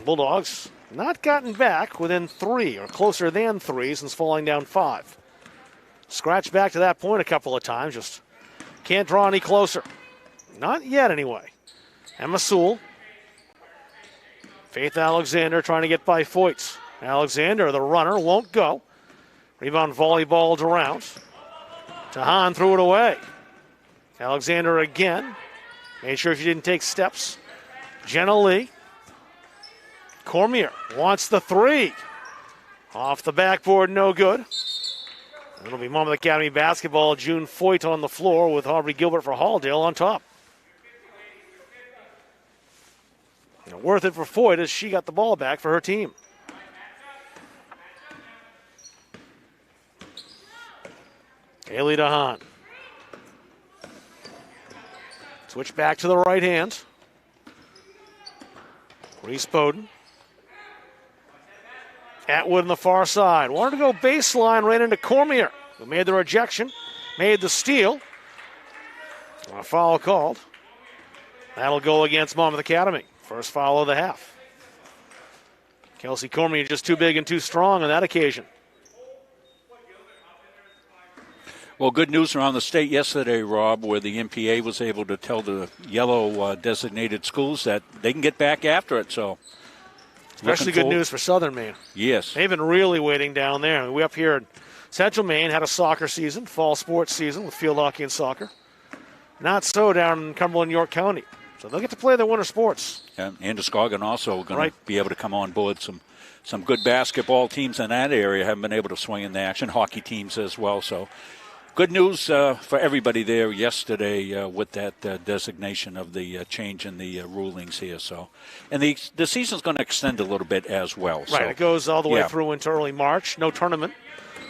Bulldogs not gotten back within 3 or closer than 3 since falling down 5. Scratched back to that point a couple of times. Just can't draw any closer. Not yet, anyway. Emma Sewell. Faith Alexander trying to get by Foyts. Alexander, the runner, won't go. Rebound volleyballed around. Tahan threw it away. Alexander again. Made sure she didn't take steps. Jenna Lee. Cormier wants the 3. Off the backboard, no good. It'll be Monmouth Academy basketball. June Foyt on the floor with Aubrey Gilbert for Halldale on top. And worth it for Foyt as she got the ball back for her team. Haley DeHaan. Switch back to the right hand. Reese Bowden. Atwood on the far side. Wanted to go baseline, ran into Cormier, who made the rejection, made the steal. A foul called. That'll go against Monmouth Academy. First foul of the half. Kelsey Cormier just too big and too strong on that occasion. Well, good news around the state yesterday, Rob, where the MPA was able to tell the yellow designated schools that they can get back after it. So, especially good news for Southern Maine. Yes. They've been really waiting down there. We up here in Central Maine had a soccer season, fall sports season with field hockey and soccer. Not so down in Cumberland, York County. So they'll get to play their winter sports. And Androscoggin also going to be able to come on board. Some good basketball teams in that area haven't been able to swing in the action. Hockey teams as well. So good news for everybody there yesterday with that designation of the change in the rulings here. So, and the season's going to extend a little bit as well. Right, so, it goes all the way through into early March. No tournament.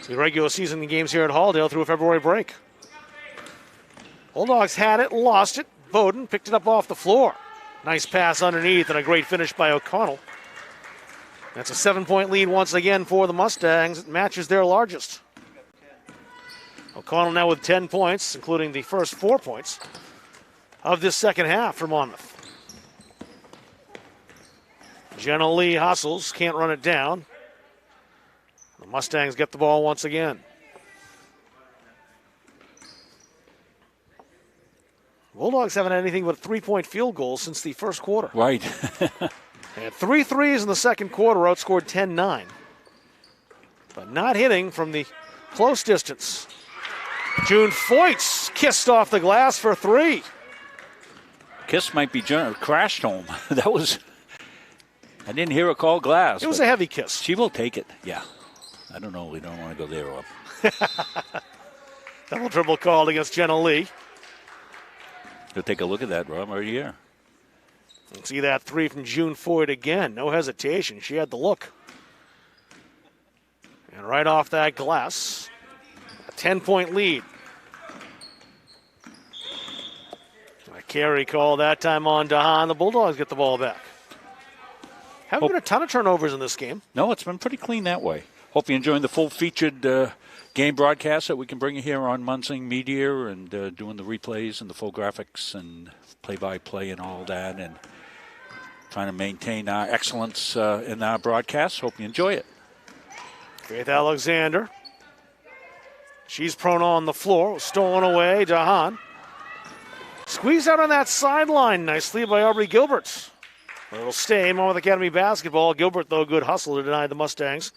So the regular season games here at Halldale through a February break. Bulldogs had it, lost it. Bowden picked it up off the floor. Nice pass underneath and a great finish by O'Connell. That's a 7-point lead once again for the Mustangs. It matches their largest. O'Connell now with 10 points, including the first 4 points of this second half for Monmouth. Jenna Lee hustles, can't run it down. The Mustangs get the ball once again. Bulldogs haven't had anything but 3-point field goals since the first quarter. Right. They had 3 threes in the second quarter, outscored 10-9. But not hitting from the close distance. June Foyt's kissed off the glass for 3. Kiss might be crashed home. That was... I didn't hear her call glass. It was a heavy kiss. She will take it, yeah. I don't know. We don't want to go there, Rob. Double dribble called against Jenna Lee. Go take a look at that, Rob, right here. See that 3 from June Foyt again. No hesitation. She had the look. And right off that glass, a 10-point lead. A carry call that time on Dahan. The Bulldogs get the ball back. Haven't been a ton of turnovers in this game. No, it's been pretty clean that way. Hope you're enjoying the full featured game broadcast that we can bring you here on Munsing Media and doing the replays and the full graphics and play-by-play and all that and trying to maintain our excellence in our broadcast. Hope you enjoy it. Faith Alexander. She's prone on the floor. Stolen away. Dahan. Squeezed out on that sideline nicely by Aubrey Gilbert. It'll stay Monmouth Academy basketball. Gilbert, though, good hustle to deny the Mustangs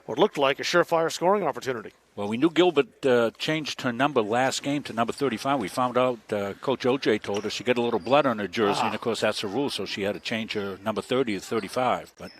what looked like a surefire scoring opportunity. Well, we knew Gilbert changed her number last game to number 35. We found out, Coach O.J. told her she got a little blood on her jersey, and, of course, that's the rule, so she had to change her number 30 to 35. But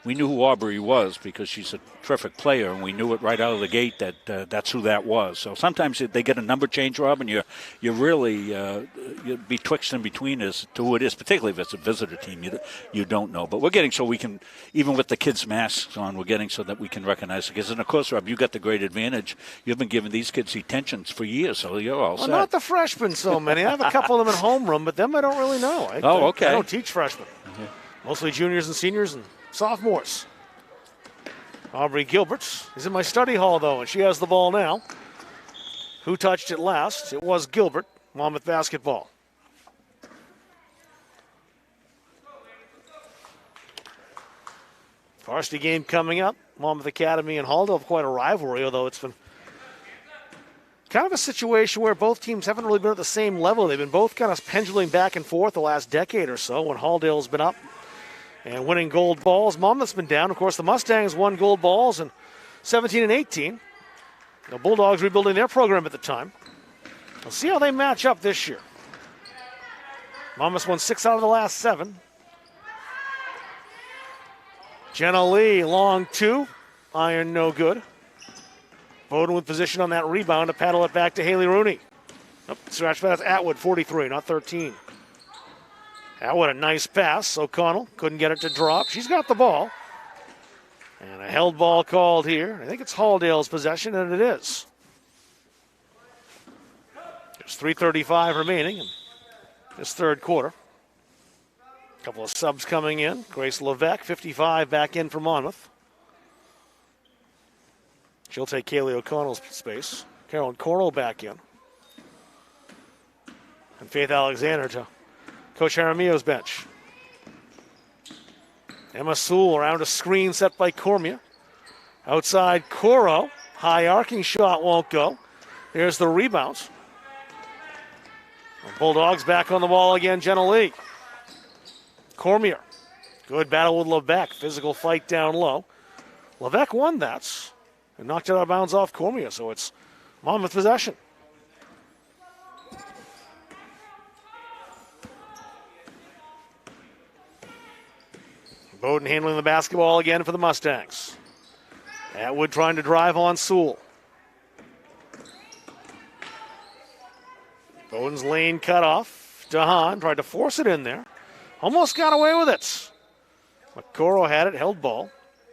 we knew who Aubrey was because she's a terrific player, and we knew it right out of the gate that that's who that was. So sometimes they get a number change, Rob, and you really you're betwixt and between as to who it is, particularly if it's a visitor team. You don't know. But we're getting so we can, even with the kids' masks on, we're getting so that we can recognize the kids. And, of course, Rob, you got the great advantage. You've been giving these kids detentions for years, so you're all set. Not the freshmen so many. I have a couple of them in homeroom, but them I don't really know. Okay. I don't teach freshmen. Mostly juniors and seniors and sophomores. Aubrey Gilbert is in my study hall, though, and she has the ball now. Who touched it last? It was Gilbert. Monmouth basketball. Varsity game coming up. Monmouth Academy and Halldale have quite a rivalry, although it's been kind of a situation where both teams haven't really been at the same level. They've been both kind of pendulating back and forth the last decade or so when Halldale's been up and winning gold balls. Monmouth's been down. Of course, the Mustangs won gold balls in 17 and 18. The Bulldogs rebuilding their program at the time. We'll see how they match up this year. Monmouth's won 6 out of the last 7. Jenna Lee, long 2. Iron no good. Bowden with position on that rebound to paddle it back to Haley Rooney. Scratch pass, Atwood, 43, not 13. Atwood, a nice pass. O'Connell couldn't get it to drop. She's got the ball. And a held ball called here. I think it's Halldale's possession, and it is. There's 3:35 remaining in this third quarter. A couple of subs coming in. Grace Levesque, 55, back in for Monmouth. She'll take Kaylee O'Connell's space. Carolyn Coral back in. And Faith Alexander to Coach Jaramillo's bench. Emma Sewell around a screen set by Cormier. Outside Coro. High arcing shot won't go. Here's the rebound. The Bulldogs back on the ball again. Jenna Lee. Cormier. Good battle with Levesque. Physical fight down low. Levesque won that and knocked it out of bounds off Cormier, so it's Monmouth possession. Bowden handling the basketball again for the Mustangs. Atwood trying to drive on Sewell. Bowden's lane cut off. Dahan tried to force it in there. Almost got away with it. McCoro had it, held ball,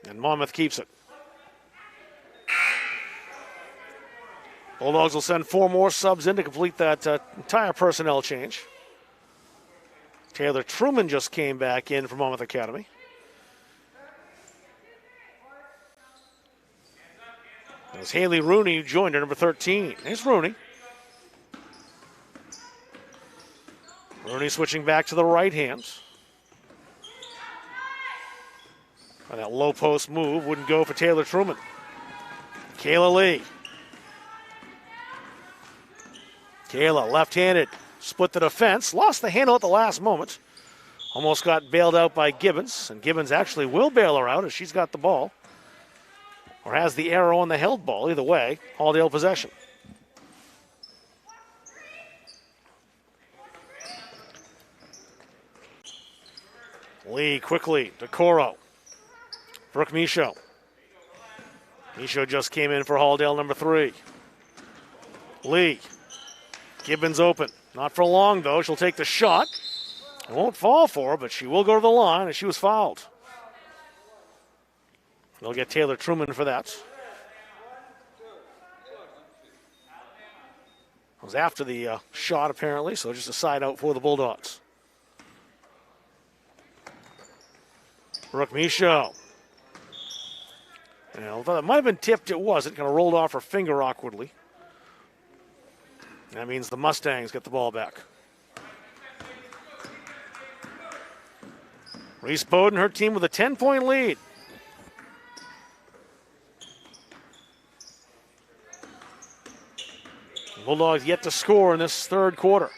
and Monmouth keeps it. Bulldogs will send 4 more subs in to complete that entire personnel change. Taylor Truman just came back in from Monmouth Academy. It was Haley Rooney who joined her, number 13. There's Rooney. Rooney switching back to the right hand. And that low post move wouldn't go for Taylor Truman. Kayla Lee. Kayla left-handed. split the defense, lost the handle at the last moment. Almost got bailed out by Gibbons, and Gibbons actually will bail her out as she's got the ball, or has the arrow on the held ball. Either way, Halldale possession. Lee quickly to Coro. Brooke Michaud. Michaud just came in for Halldale, number 3. Lee. Gibbons open. Not for long, though. She'll take the shot. It won't fall for her, but she will go to the line, and she was fouled. They'll get Taylor Truman for that. It was after the shot, apparently, so just a side out for the Bulldogs. Brooke Michaud. And although it might have been tipped, it wasn't. Kind of rolled off her finger awkwardly. That means the Mustangs get the ball back. Reese Bowden, her team with a 10-point lead. The Bulldogs yet to score in this third quarter.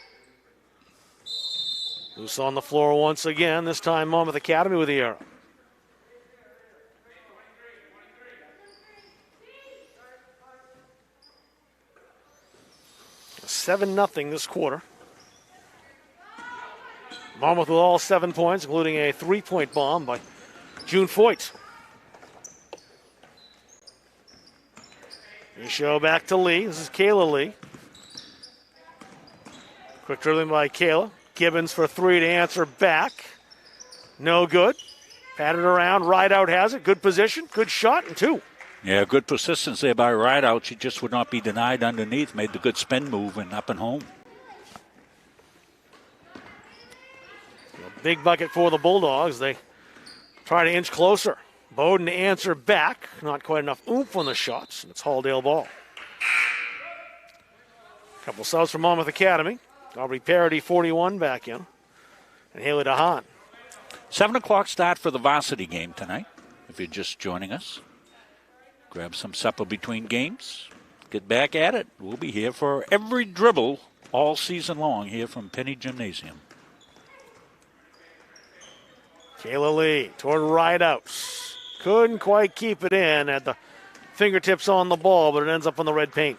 Loose on the floor once again, this time Monmouth Academy with the arrow. 7-0 this quarter. Monmouth with all 7 points, including a 3-point bomb by June Foyt. Michaud back to Lee. This is Kayla Lee. Quick dribbling by Kayla. Gibbons for 3 to answer back. No good. Patted around. Rideout has it. Good position. Good shot and 2. Yeah, good persistence there by Rideout. She just would not be denied underneath. Made the good spin move and up and home. A big bucket for the Bulldogs. They try to inch closer. Bowden to answer back. Not quite enough oomph on the shots. And it's Halldale ball. Couple subs from Monmouth Academy. Aubrey Parody, 41, back in. And Haley DeHaan. 7 o'clock start for the varsity game tonight. If you're just joining us, grab some supper between games. Get back at it. We'll be here for every dribble all season long here from Penny Gymnasium. Kayla Lee toward Rideouts. Couldn't quite keep it in. Had the fingertips on the ball, but it ends up on the red paint.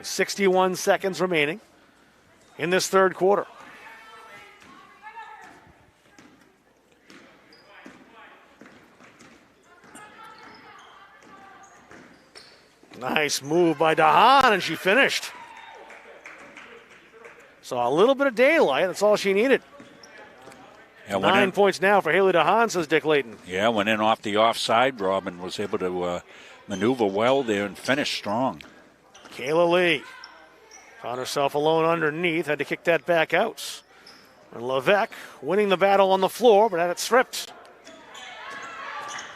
61 seconds remaining in this third quarter. Nice move by DeHaan, and she finished. So a little bit of daylight, that's all she needed. Yeah, 9 points now for Haley DeHaan, says Dick Layton. Yeah, went in off the offside. Robin was able to maneuver well there and finish strong. Kayla Lee found herself alone underneath, had to kick that back out. And Levesque winning the battle on the floor, but had it stripped.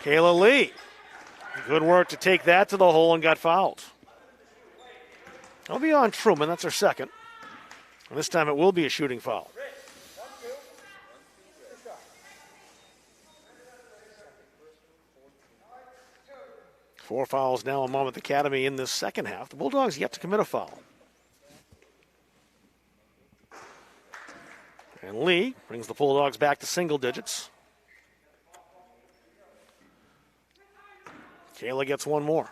Kayla Lee, good work to take that to the hole and got fouled. It'll be on Truman, that's her second. And this time it will be a shooting foul. Four fouls now on Monmouth Academy in this second half. The Bulldogs yet to commit a foul. And Lee brings the Bulldogs back to single digits. Kayla gets one more.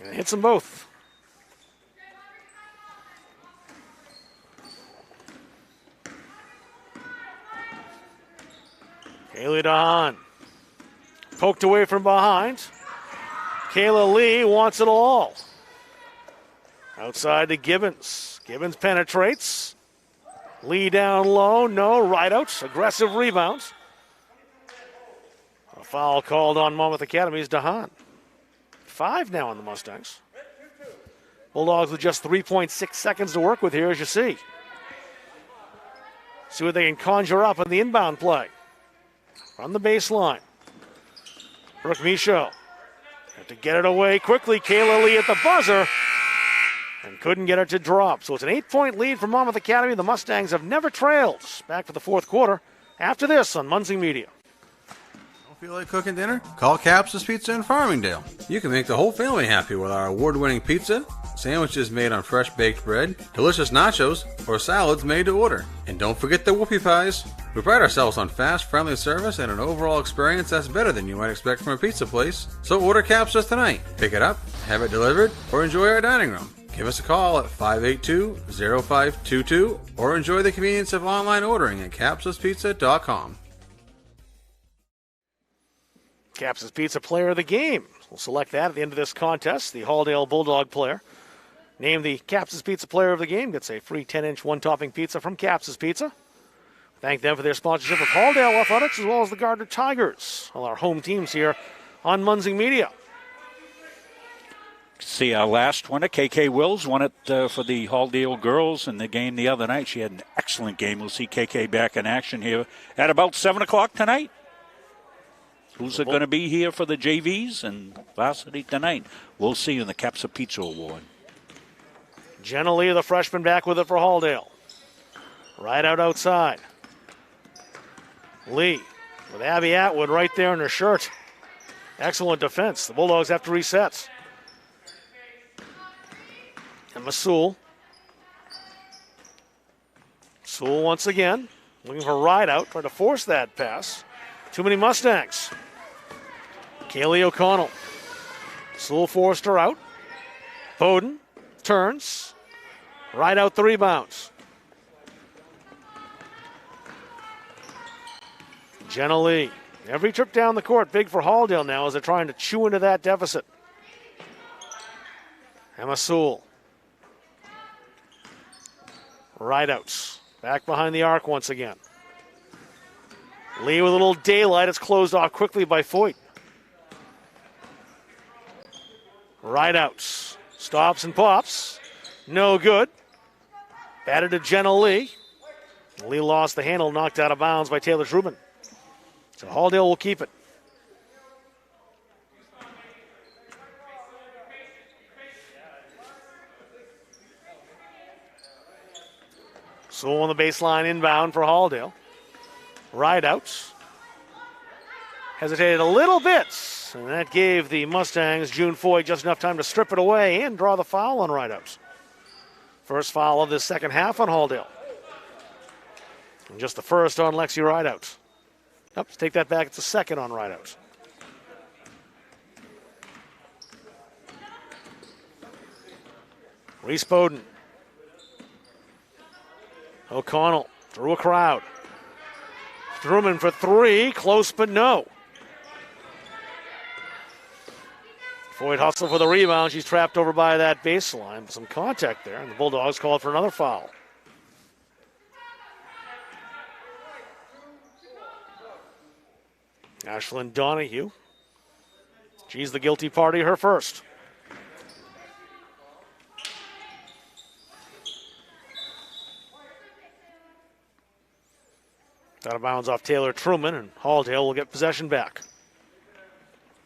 And hits them both. Haley DeHaan. Poked away from behind. Kayla Lee wants it all. Outside to Gibbons. Gibbons penetrates. Lee down low. No. Rideouts. Aggressive rebounds. A foul called on Monmouth Academy's DeHaan. 5 now on the Mustangs. Bulldogs with just 3.6 seconds to work with here, as you see. See what they can conjure up in the inbound play. From the baseline. Brooke Michaud. Had to get it away quickly. Kayla Lee at the buzzer. And couldn't get it to drop. So it's an 8-point lead for Monmouth Academy. The Mustangs have never trailed. Back for the fourth quarter after this on Munzing Media. Feel like cooking dinner? Call Caps's Pizza in Farmingdale. You can make the whole family happy with our award-winning pizza, sandwiches made on fresh baked bread, delicious nachos, or salads made to order. And don't forget the whoopie pies. We pride ourselves on fast, friendly service and an overall experience that's better than you might expect from a pizza place. So order Caps's tonight. Pick it up, have it delivered, or enjoy our dining room. Give us a call at 582-0522 or enjoy the convenience of online ordering at capsuspizza.com. Caps's Pizza Player of the Game. We'll select that at the end of this contest. The Halldale Bulldog player named the Caps's Pizza Player of the Game gets a free 10-inch one-topping pizza from Caps's Pizza. Thank them for their sponsorship of Halldale Athletics as well as the Gardner Tigers, all our home teams here on Munzing Media. See our last winner, KK Wills, won it for the Halldale girls in the game the other night. She had an excellent game. We'll see KK back in action here at about 7 o'clock tonight. Who's going to be here for the JVs and varsity tonight? We'll see you in the Capsa Pizza Award. Jenna Lee, the freshman, back with it for Halldale. Right out outside. Lee with Abby Atwood right there in her shirt. Excellent defense. The Bulldogs have to reset. And Masul. Sewell once again looking for a ride out, trying to force that pass. Too many Mustangs. Kaylee O'Connell. Sewell forced her out. Bowden turns. Right out the rebounds. Jenna Lee. Every trip down the court, big for Halldale now as they're trying to chew into that deficit. Emma Sewell. Right outs. Back behind the arc once again. Lee with a little daylight. It's closed off quickly by Foyt. Right outs. Stops and pops. No good. Batted to Jenna Lee. Lee lost the handle, knocked out of bounds by Taylor Trubin. So Halldale will keep it. So on the baseline inbound for Halldale. Right outs. Hesitated a little bit, and that gave the Mustangs, June Foy, just enough time to strip it away and draw the foul on right outs. First foul of the second half on Halldale. And just the first on Lexi Rideouts. Let's take that back. It's the second on Rideouts. Reese Bowden. O'Connell through a crowd. Truman for three. Close but no. Foyt hustle for the rebound. She's trapped over by that baseline. Some contact there, and the Bulldogs called for another foul. Ashlyn Donahue. She's the guilty party, her first. Out of bounds off Taylor Truman, and Halldale will get possession back.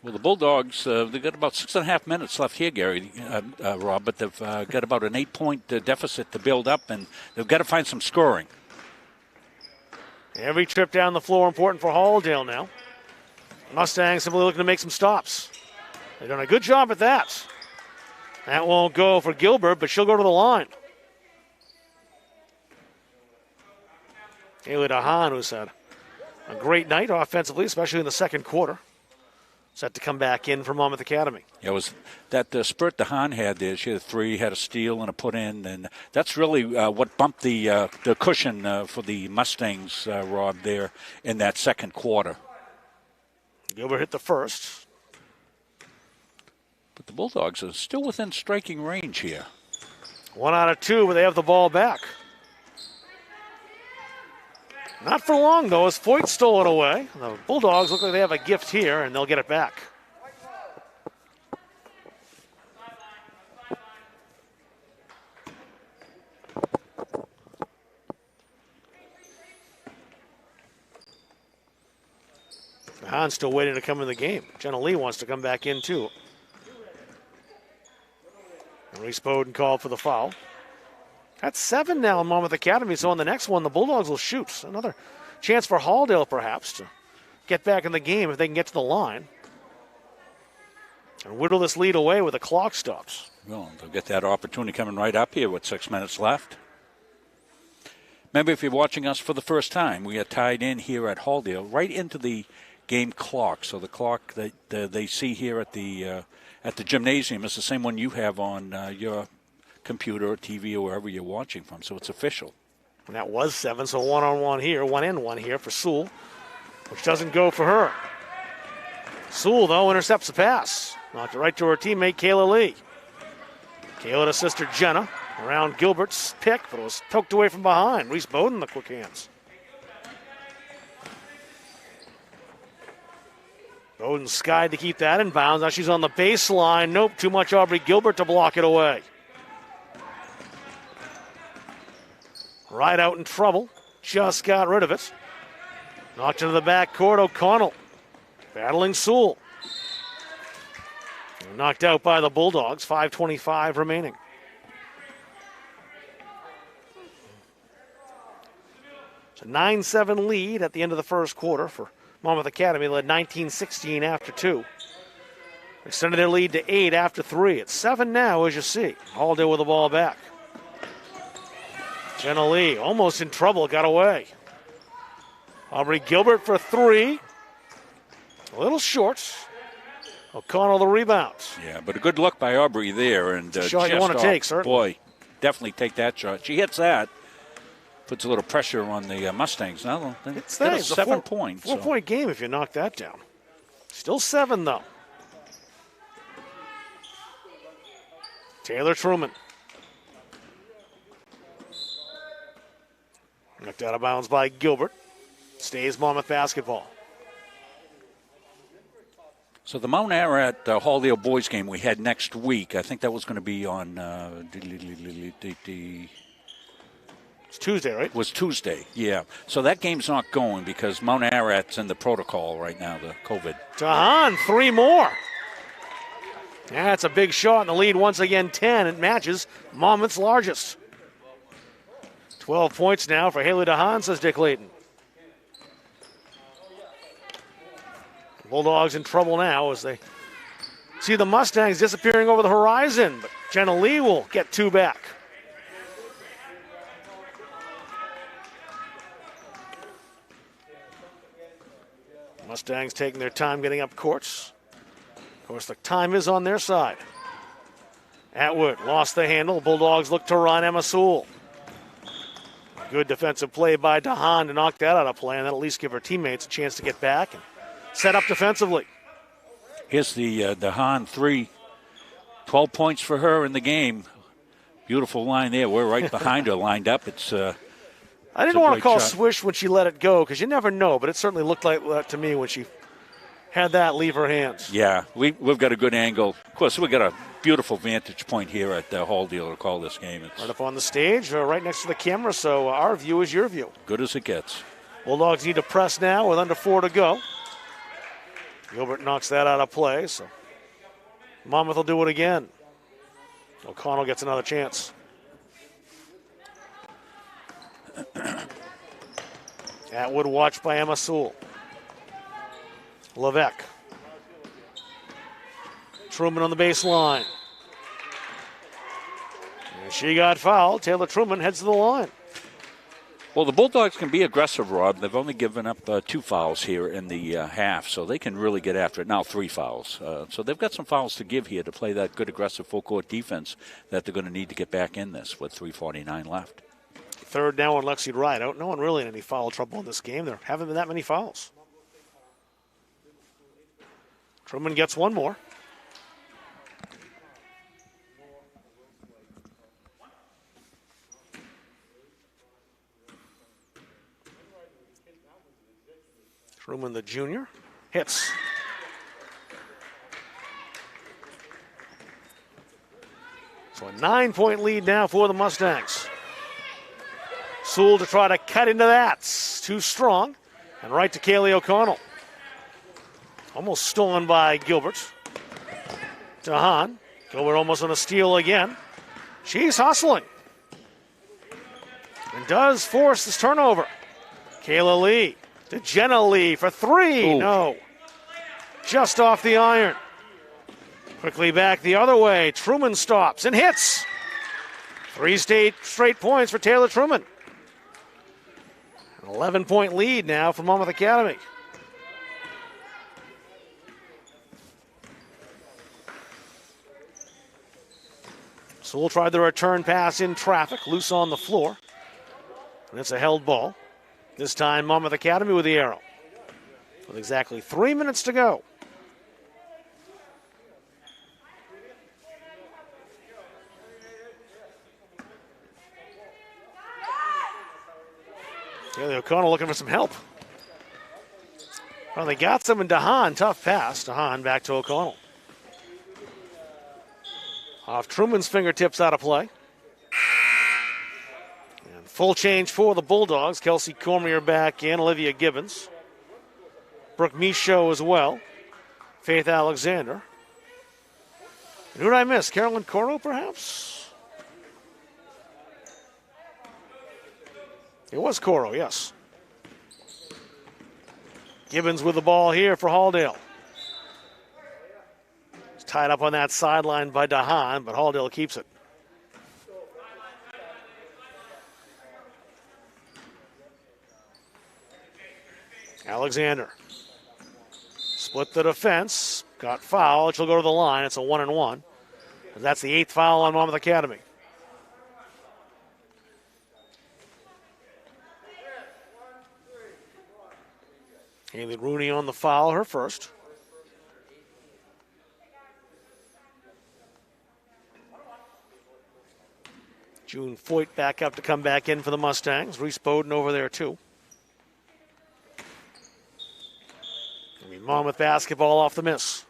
Well, the Bulldogs, they've got about 6.5 minutes left here, Gary, Rob, but they've got about an 8-point deficit to build up, and they've got to find some scoring. Every trip down the floor important for Halldale now. Mustangs simply looking to make some stops. They've done a good job at that. That won't go for Gilbert, but she'll go to the line. Haley DeHaan, who's had a great night offensively, especially in the second quarter. Set to come back in for Monmouth Academy. Yeah, it was that spurt DeHaan had there. She had a three, had a steal, and a put in, and that's really what bumped the cushion for the Mustangs, Rob, there in that second quarter. Gilbert hit the first. But the Bulldogs are still within striking range here. 1 out of 2, but they have the ball back. Not for long, though, as Foyt stole it away. The Bulldogs look like they have a gift here, and they'll get it back. Hahn's still waiting to come in the game. Jenna Lee wants to come back in, too. And Reese Bowden called for the foul. That's 7 now in Monmouth Academy, so on the next one, the Bulldogs will shoot. Another chance for Halldale, perhaps, to get back in the game if they can get to the line and whittle this lead away with the clock stops. Well, they'll get that opportunity coming right up here with 6 minutes left. Remember, if you're watching us for the first time, we are tied in here at Halldale right into the game clock. So the clock that they see here at the gymnasium is the same one you have on your computer or TV or wherever you're watching from. So it's official. And that was 7, so 1-on-1 here, 1-and-1 here for Sewell, which doesn't go for her. Sewell, though, intercepts the pass. Knocked it right to her teammate, Kayla Lee. Kayla to sister Jenna. Around Gilbert's pick, but it was poked away from behind. Reese Bowden, the quick hands. Bowden skied to keep that in bounds. Now she's on the baseline. Nope, too much Aubrey Gilbert to block it away. Right out in trouble. Just got rid of it. Knocked into the backcourt. O'Connell battling Sewell. Knocked out by the Bulldogs. 5:25 remaining. It's a 9-7 lead at the end of the first quarter for Monmouth Academy. They led 19-16 after 2. Extended their lead to 8 after 3. It's 7 now, as you see. Halldale with the ball back. Jenna Lee almost in trouble, got away. Aubrey Gilbert for 3. A little short. O'Connell the rebound. Yeah, but a good look by Aubrey there. And shot you want to take, certainly. Boy, definitely take that shot. She hits that. Puts a little pressure on the Mustangs. Now it's 7 points. 4-point game if you knock that down. Still 7, though. Taylor Truman. Knocked out of bounds by Gilbert. Stays Monmouth basketball. So the Mount Ararat Halldale boys game we had next week, I think that was going to be on it's Tuesday, right? Was Tuesday, yeah. So that game's not going because Mount Ararat's in the protocol right now, the COVID. Tahan, 3 more. That's a big shot, and the lead once again 10. It matches Monmouth's largest. 12 points now for Haley Tahan, says Dick Layton. Bulldogs in trouble now as they see the Mustangs disappearing over the horizon, but Jenna Lee will get 2 back. Mustangs taking their time getting up courts. Of course, the time is on their side. Atwood lost the handle. Bulldogs look to run. Emma Sewell. Good defensive play by Tahan to knock that out of play, and that'll at least give her teammates a chance to get back and set up defensively. Here's the Tahan 3. 12 points for her in the game. Beautiful line there. We're right behind her, lined up. I didn't want to call swish when she let it go because you never know, but it certainly looked like that to me when she had that leave her hands. Yeah, we've got a good angle. Of course, we've got a beautiful vantage point here at Halldale to call this game. It's right up on the stage, right next to the camera, so our view is your view. Good as it gets. Bulldogs need to press now with under 4 to go. Gilbert knocks that out of play, so Monmouth will do it again. O'Connell gets another chance. Atwood watched by Emma Sewell. Levesque. Truman on the baseline. And she got fouled. Taylor Truman heads to the line. Well, the Bulldogs can be aggressive, Rob. They've only given up 2 fouls here in the half, so they can really get after it. Now 3 fouls. So they've got some fouls to give here to play that good aggressive full-court defense that they're going to need to get back in this with 3:49 left. Third now on Lexi Rideout. No one really in any foul trouble in this game. There haven't been that many fouls. Truman gets 1 more. Truman, the junior, hits. So a 9-point lead now for the Mustangs. Sewell to try to cut into that. Too strong. And right to Kaylee O'Connell. Almost stolen by Gilbert. Tahan. Gilbert almost on a steal again. She's hustling. And does force this turnover. Kayla Lee To Jenna Lee for three. Ooh. No. Just off the iron. Quickly back the other way. Truman stops and hits. 3 straight points for Taylor Truman. An 11-point lead now for Monmouth Academy. So we'll try the return pass in traffic, loose on the floor. And it's a held ball. This time Monmouth Academy with the arrow. With exactly 3 minutes to go. Haley O'Connell looking for some help. Well, they got some in DeHaan. Tough pass. DeHaan back to O'Connell. Off Truman's fingertips out of play. And full change for the Bulldogs. Kelsey Cormier back in. Olivia Gibbons. Brooke Michaud as well. Faith Alexander. And who did I miss? Carolyn Coro, perhaps? It was Coro, yes. Gibbons with the ball here for Halldale. It's tied up on that sideline by DeHaan, but Halldale keeps it. Alexander. Split the defense. Got fouled. She'll go to the line. It's a 1-and-1. And that's the 8th foul on Monmouth Academy. Haley Rooney on the foul, her first. June Foyt back up to come back in for the Mustangs. Reese Bowden over there too. Monmouth basketball off the miss.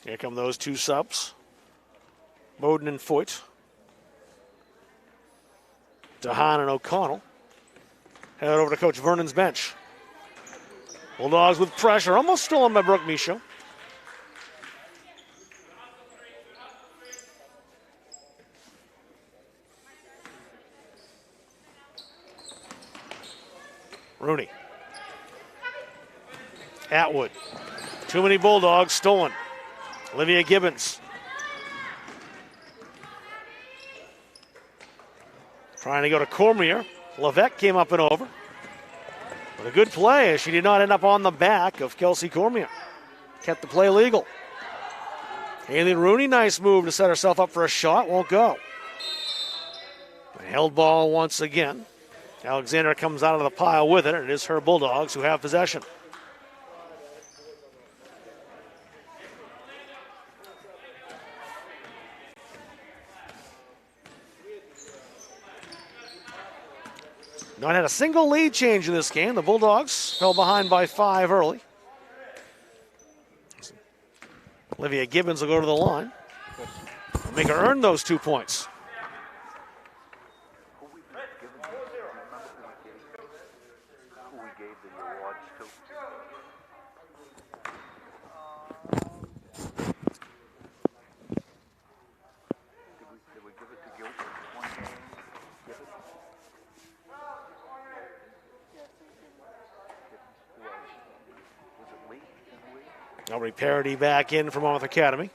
Here come those two subs. Bowden and Foyt. DeHaan and O'Connell. Head over to Coach Vernon's bench. Bulldogs with pressure, almost stolen by Brooke Michaud. Rooney. Atwood. Too many Bulldogs, stolen. Olivia Gibbons. Trying to go to Cormier. Levesque came up and over. But a good play as she did not end up on the back of Kelsey Cormier. Kept the play legal. Haley Rooney, nice move to set herself up for a shot. Won't go. A held ball once again. Alexander comes out of the pile with it, and it is her Bulldogs who have possession. Not had a single lead change in this game. The Bulldogs fell behind by 5 early. Olivia Gibbons will go to the line. Make her earn those 2 points. Aubrey Parody back in from Monmouth Academy.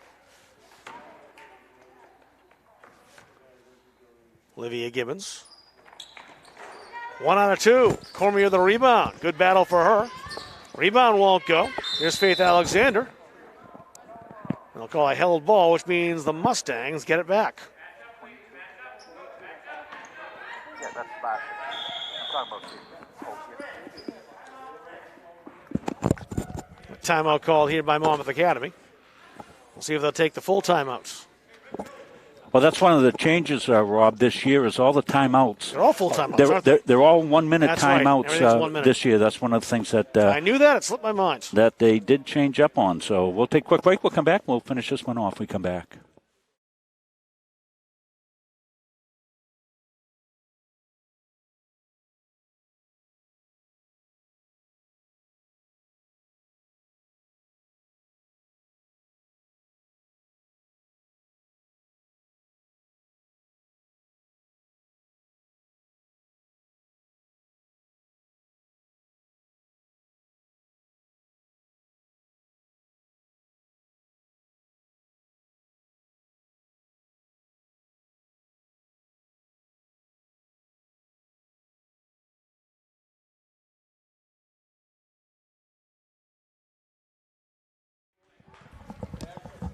Olivia Gibbons. 1 out of 2. Cormier the rebound. Good battle for her. Rebound won't go. Here's Faith Alexander. They'll call a held ball, which means the Mustangs get it back. Yeah, that's bad. I'm talking about Timeout called here by Monmouth Academy. We'll see if they'll take the full timeouts. Well, that's one of the changes, Rob, this year is all the timeouts. They're all full timeouts, aren't they? They're all 1 minute That's right. timeouts Everything's 1 minute. this year. That's one of the things that I knew that. It slipped my mind. that they did change up on. So we'll take a quick break. We'll come back. We'll finish this one off. We come back.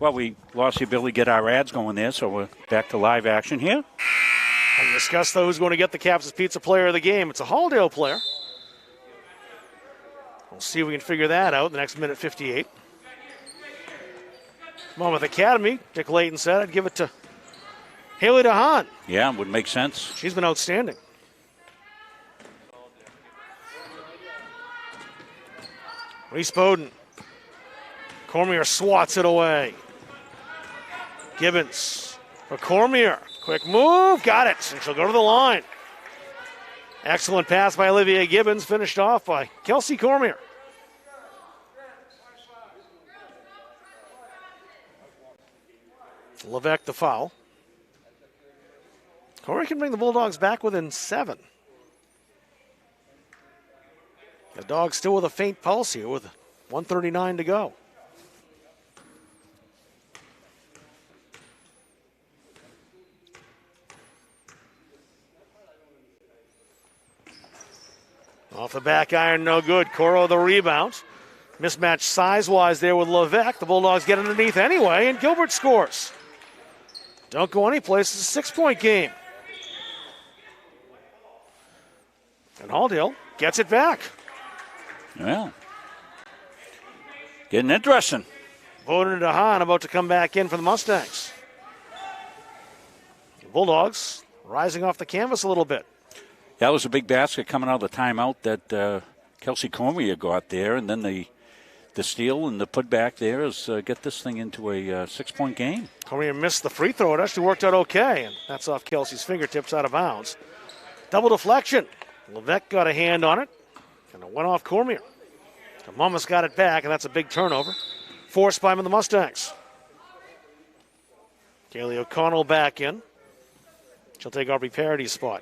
Well, we lost the ability to get our ads going there, so we're back to live action here. And discuss who's going to get the Caps' Pizza Player of the game. It's a Halldale player. We'll see if we can figure that out in the next minute 58. Monmouth Academy, Dick Layton said, I'd give it to Haley DeHaan. Yeah, would make sense. She's been outstanding. Reese Bowden. Cormier swats it away. Gibbons for Cormier. Quick move, got it, and she'll go to the line. Excellent pass by Olivia Gibbons, finished off by Kelsey Cormier. Levesque the foul. Cormier can bring the Bulldogs back within 7. The Dogs still with a faint pulse here with 1:39 to go. Off the back iron, no good. Coro the rebound. Mismatch size-wise there with Levesque. The Bulldogs get underneath anyway, and Gilbert scores. Don't go anyplace. It's a 6-point game. And Halldale gets it back. Well, getting interesting. Bowden and DeHaan about to come back in for the Mustangs. The Bulldogs rising off the canvas a little bit. That was a big basket coming out of the timeout that Kelsey Cormier got there, and then the steal and the putback there is get this thing into a 6-point game. Cormier missed the free throw. It actually worked out okay, and that's off Kelsey's fingertips out of bounds. Double deflection. Levesque got a hand on it, and it went off Cormier. The Monmouth's got it back, and that's a big turnover. Forced by the Mustangs. Kaylee O'Connell back in. She'll take Aubrey Parody's spot.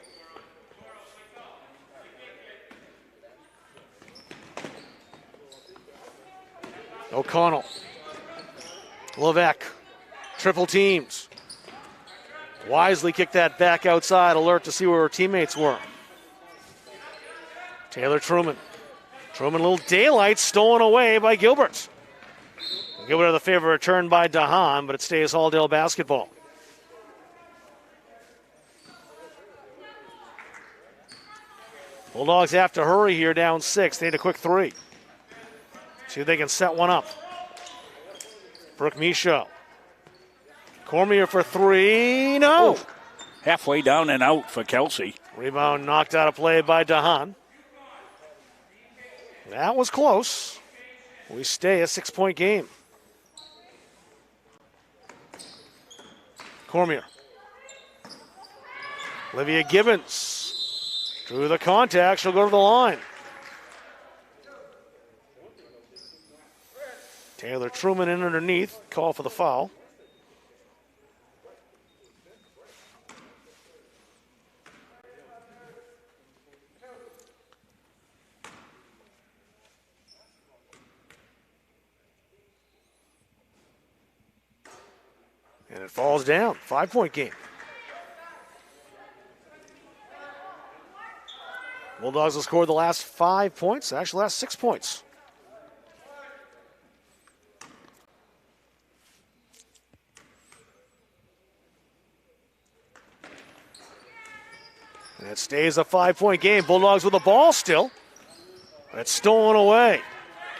O'Connell. Levesque. Triple teams. Wisely kicked that back outside, alert to see where her teammates were. Taylor Truman. Truman, a little daylight stolen away by Gilbert. Gilbert had the favor return by DeHaan, but it stays Halldale basketball. Bulldogs have to hurry here, down 6. They need a quick 3. See if they can set one up. Brooke Michaud. Cormier for 3. No. Oh, halfway down and out for Kelsey. Rebound knocked out of play by DeHaan. That was close. We stay a 6-point game. Cormier. Olivia Gibbons. Drew the contact. She'll go to the line. Taylor Truman in underneath. Call for the foul. And it falls down. 5-point game. Bulldogs will score the last 5 points. Actually, last 6 points. And it stays a 5-point game. Bulldogs with the ball still. It's stolen away.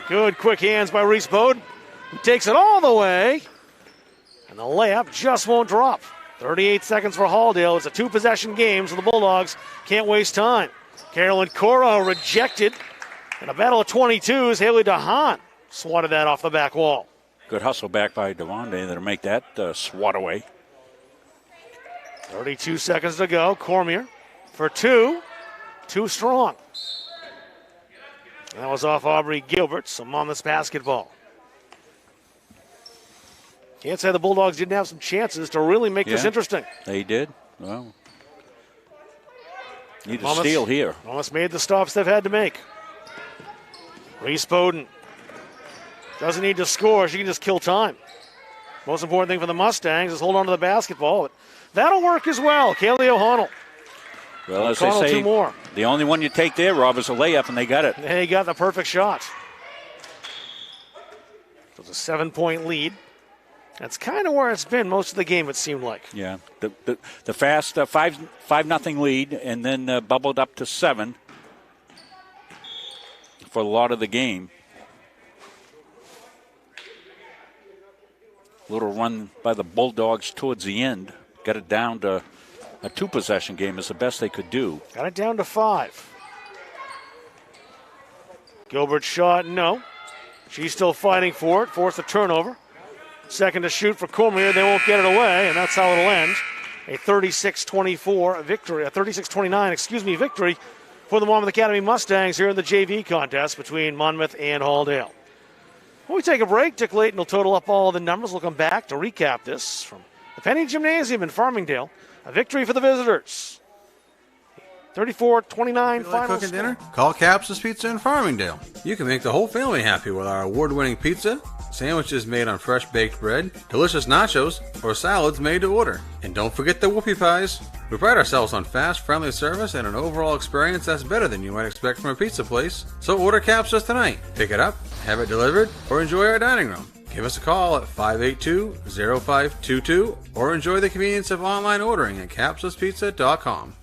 Good quick hands by Reese Bowden, who takes it all the way. And the layup just won't drop. 38 seconds for Halldale. It's a 2-possession game, so the Bulldogs can't waste time. Carolyn Coro rejected. And a battle of 22s. Haley DeHaan swatted that off the back wall. Good hustle back by Devonde that'll make that swat away. 32 seconds to go. Cormier for 2. Too strong. That was off Aubrey Gilbert, so Monmouth's basketball. Can't say the Bulldogs didn't have some chances to really make this interesting. They did. Well, need a steal here. Monmouth made the stops they've had to make. Reese Bowden doesn't need to score. She can just kill time. Most important thing for the Mustangs is hold on to the basketball. But that'll work as well. Kaylee O'Connell. Well, as they say, 2 more. The only one you take there, Rob, is a layup, and they got it. They got the perfect shot. So it's a 7-point lead. That's kind of where it's been most of the game, it seemed like. Yeah, the fast 5-0 lead, and then bubbled up to 7 for a lot of the game. Little run by the Bulldogs towards the end. Got it down to a 2-possession game is the best they could do. Got it down to 5. Gilbert's shot, no. She's still fighting for it. Forced a turnover. Second to shoot for Cormier. They won't get it away, and that's how it'll end. A 36-24 victory, a 36-29, victory for the Monmouth Academy Mustangs here in the JV contest between Monmouth and Halldale. When we take a break, Dick Layton will total up all the numbers. We'll come back to recap this from the Penny Gymnasium in Farmingdale. A victory for the visitors. 34-29 final cooking score. dinner? Call Capsa's Pizza in Farmingdale. You can make the whole family happy with our award-winning pizza, sandwiches made on fresh baked bread, delicious nachos, or salads made to order. And don't forget the whoopie pies. We pride ourselves on fast, friendly service and an overall experience that's better than you might expect from a pizza place. So order Capsa's tonight. Pick it up, have it delivered, or enjoy our dining room. Give us a call at 582-0522 or enjoy the convenience of online ordering at capsaspizza.com.